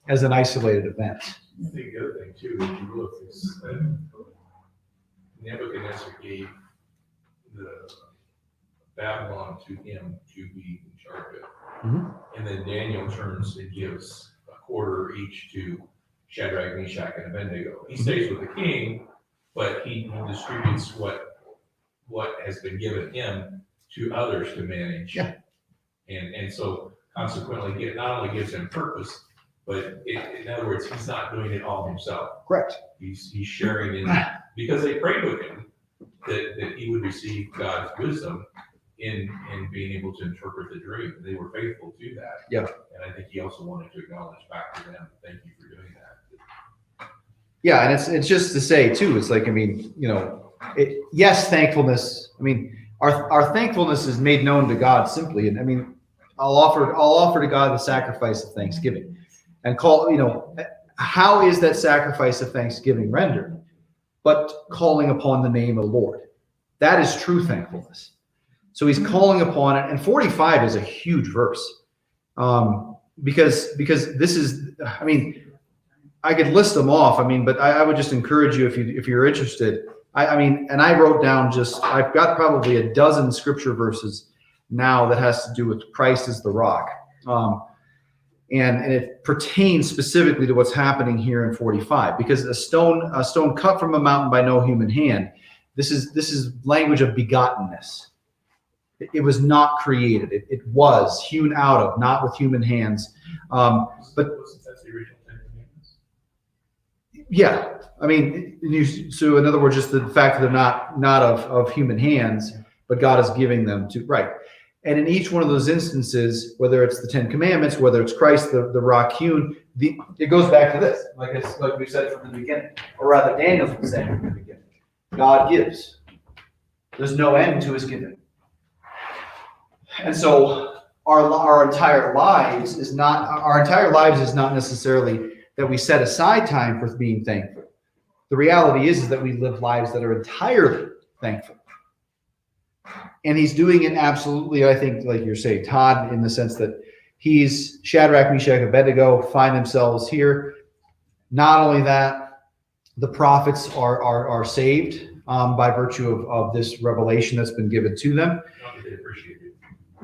an isolated event.
I think the other thing too, if you look, is that Nebuchadnezzar gave the Babylon to him to be in charge of.
Mhm.
And then Daniel turns and gives a quarter each to Shadrach, Meshach, and Abednego. He stays with the king, but he distributes what has been given him to others to manage.
Yeah.
And so consequently, it not only gives him purpose, but in other words, he's not doing it all himself.
Correct.
He's sharing in, because they prayed with him that he would receive God's wisdom in being able to interpret the dream. They were faithful to that.
Yeah.
And I think he also wanted to acknowledge back to them, thank you for doing that.
Yeah, and it's just to say too, it's like, yes, thankfulness. I mean, our thankfulness is made known to God simply, and I mean, I'll offer to God the sacrifice of thanksgiving, and how is that sacrifice of thanksgiving rendered? But calling upon the name of the Lord. That is true thankfulness. So he's calling upon it, and 45 is a huge verse, because this is, I mean, I could list them off. I mean, but I would just encourage you, if you're interested. I mean, and I wrote down I've got probably a dozen scripture verses now that has to do with Christ as the rock, and it pertains specifically to what's happening here in 45, because a stone cut from a mountain by no human hand. This is language of begottenness. It was not created. It was hewn out of, not with human hands. But
That's the original Ten Commandments.
yeah, I mean, so in other words, just the fact that they're not of human hands, but God is giving them to, right. And in each one of those instances, whether it's the Ten Commandments, whether it's Christ, the rock hewn, it goes back to this, like we said from the beginning, or rather Daniel's been saying from the beginning. God gives. There's no end to his giving. And so our entire lives is not necessarily that we set aside time for being thankful. The reality is that we live lives that are entirely thankful. And he's doing it absolutely, I think, like you're saying, Todd, in the sense that he's Shadrach, Meshach, Abednego find themselves here. Not only that, the prophets are saved by virtue of this revelation that's been given to them.
Not that they appreciate it.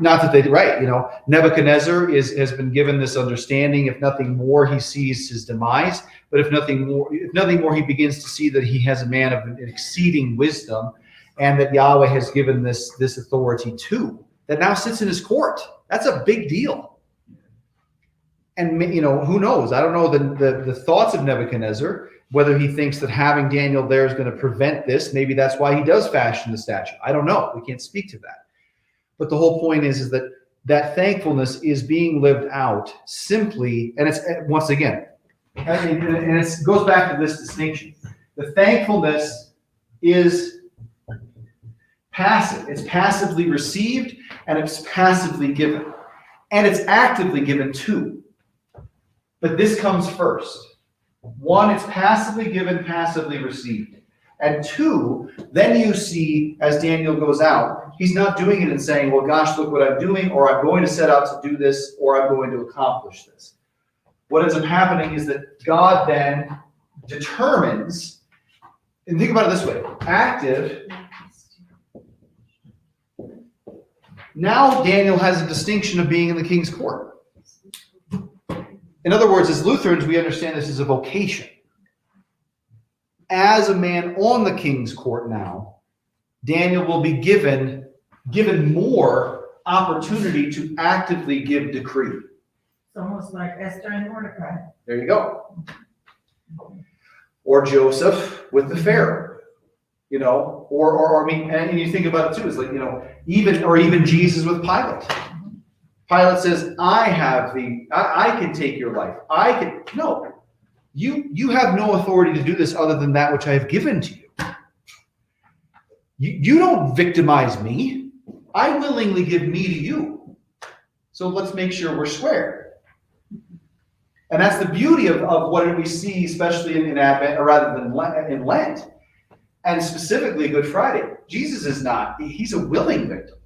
Not that they, right, Nebuchadnezzar has been given this understanding. If nothing more, he sees his demise. But if nothing more, he begins to see that he has a man of an exceeding wisdom, and that Yahweh has given this authority to, that now sits in his court. That's a big deal. And who knows? I don't know the thoughts of Nebuchadnezzar, whether he thinks that having Daniel there is going to prevent this. Maybe that's why he does fashion the statue. I don't know. We can't speak to that. But the whole point is that thankfulness is being lived out simply, and it's, once again, and it goes back to this distinction. The thankfulness is passive. It's passively received and it's passively given. And it's actively given too. But this comes first. One, it's passively given, passively received. And two, then you see, as Daniel goes out, he's not doing it and saying, well, gosh, look what I'm doing, or I'm going to set out to do this, or I'm going to accomplish this. What ends up happening is that God then determines, and think about it this way, active. Now Daniel has a distinction of being in the king's court. In other words, as Lutherans, we understand this as a vocation. As a man on the king's court now, Daniel will be given more opportunity to actively give decree.
It's almost like Esther and Mordecai.
There you go. Or Joseph with the Pharaoh, or I mean, and you think about it too, it's like, even Jesus with Pilate. Pilate says, I can take your life. No. You have no authority to do this other than that which I have given to you. You don't victimize me. I willingly give me to you. So let's make sure we're square. And that's the beauty of what we see, especially in Advent, or rather than in Lent, and specifically Good Friday. Jesus is not. He's a willing victim.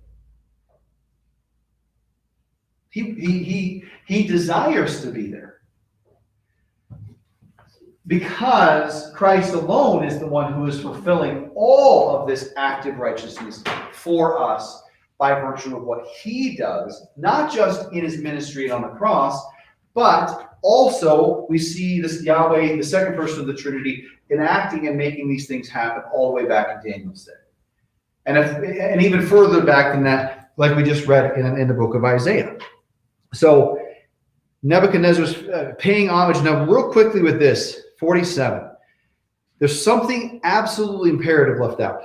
He desires to be there. Because Christ alone is the one who is fulfilling all of this active righteousness for us by virtue of what he does, not just in his ministry and on the cross, but also we see this Yahweh, the second person of the Trinity, enacting and making these things happen all the way back in Daniel's day. And even further back than that, like we just read in the book of Isaiah. So Nebuchadnezzar's paying homage. Now, real quickly with this, 47. There's something absolutely imperative left out.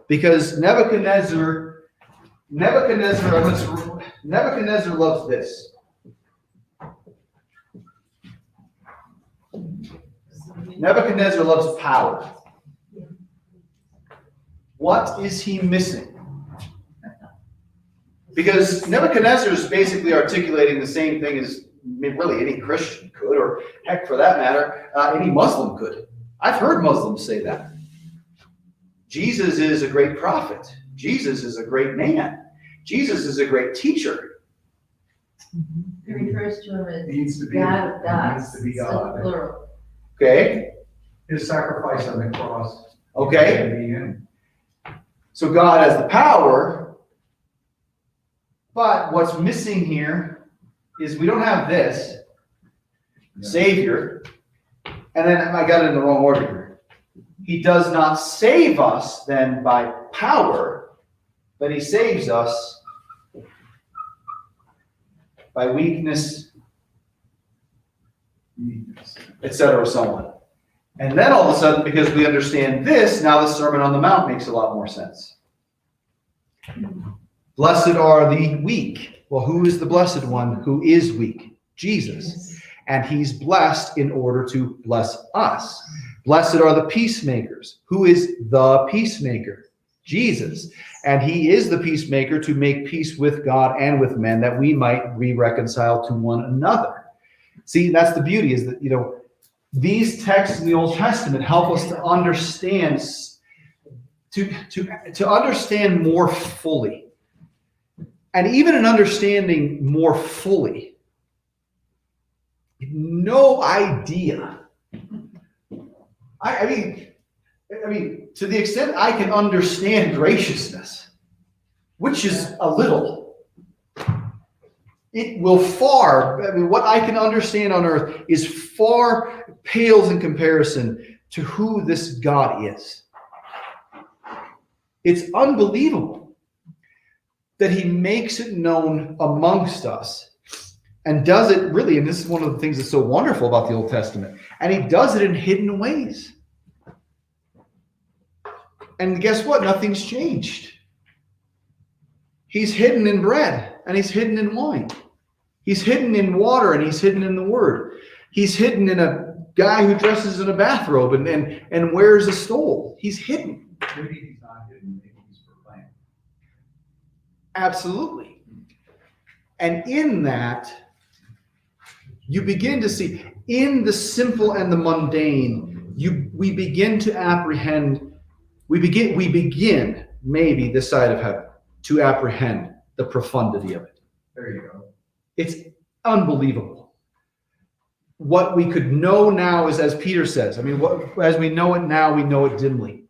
Because Nebuchadnezzar loves this. Nebuchadnezzar loves power. What is he missing? Because Nebuchadnezzar is basically articulating the same thing as really any Christian could, or heck, for that matter, any Muslim could. I've heard Muslims say that. Jesus is a great prophet. Jesus is a great man. Jesus is a great teacher.
He refers to him as
He needs to be,
God of gods.
needs to be
It's
God.
plural.
Okay?
His sacrifice on the cross.
Okay?
Can be him.
So God has the power, but what's missing here is we don't have this Savior, and then I got it in the wrong order here. He does not save us then by power, but he saves us by weakness, etc., so on. And then all of a sudden, because we understand this, now the Sermon on the Mount makes a lot more sense. Blessed are the weak. Well, who is the blessed one who is weak? Jesus. And he's blessed in order to bless us. Blessed are the peacemakers. Who is the peacemaker? Jesus. And he is the peacemaker to make peace with God and with men, that we might be reconciled to one another. See, that's the beauty, is that, these texts in the Old Testament help us to understand, to understand more fully. And even in understanding more fully, no idea. I mean, to the extent I can understand graciousness, which is a little, it will what I can understand on earth is far pales in comparison to who this God is. It's unbelievable that he makes it known amongst us and does it really, and this is one of the things that's so wonderful about the Old Testament, and he does it in hidden ways. And guess what? Nothing's changed. He's hidden in bread, and he's hidden in wine. He's hidden in water, and he's hidden in the word. He's hidden in a guy who dresses in a bathrobe and wears a stole. He's hidden.
Maybe he's not hidden, maybe he's proclaimed.
Absolutely. And in that, you begin to see, in the simple and the mundane, we begin to apprehend, we begin, maybe this side of heaven, to apprehend the profundity of it.
There you go.
It's unbelievable. What we could know now is, as Peter says, I mean, as we know it now, we know it dimly.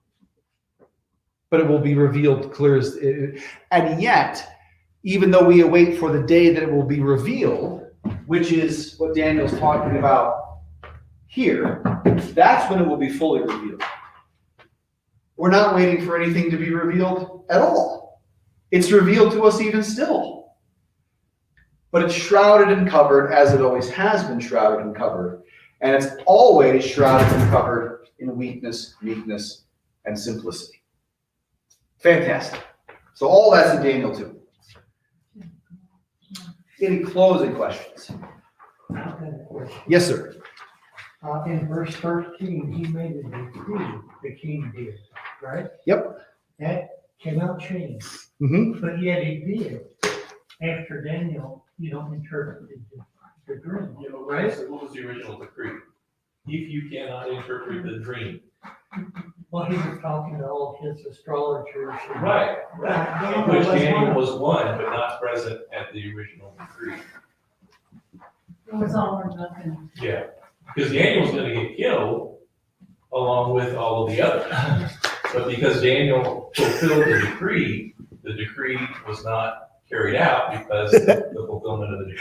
But it will be revealed clear as, and yet, even though we await for the day that it will be revealed, which is what Daniel's talking about here, that's when it will be fully revealed. We're not waiting for anything to be revealed at all. It's revealed to us even still. But it's shrouded and covered as it always has been shrouded and covered. And it's always shrouded and covered in weakness, meekness, and simplicity. Fantastic. So all that's in Daniel 2. Any closing questions?
I've got a question.
Yes, sir.
In verse 13, he made a decree, the king did, right?
Yep.
That cannot change,
Mm-hmm.
but yet it did. After Daniel, you don't interpret the dream,
You know,
right?
what was the original decree? If you cannot interpret the dream.
Well, he was talking to all his astrologers.
Right,
Daniel
Which
was one
Daniel
of-
was one, but not present at the original decree.
It was all or nothing.
Yeah, because Daniel's gonna get killed along with all of the others. But because Daniel fulfilled the decree was not carried out because the fulfillment of the decree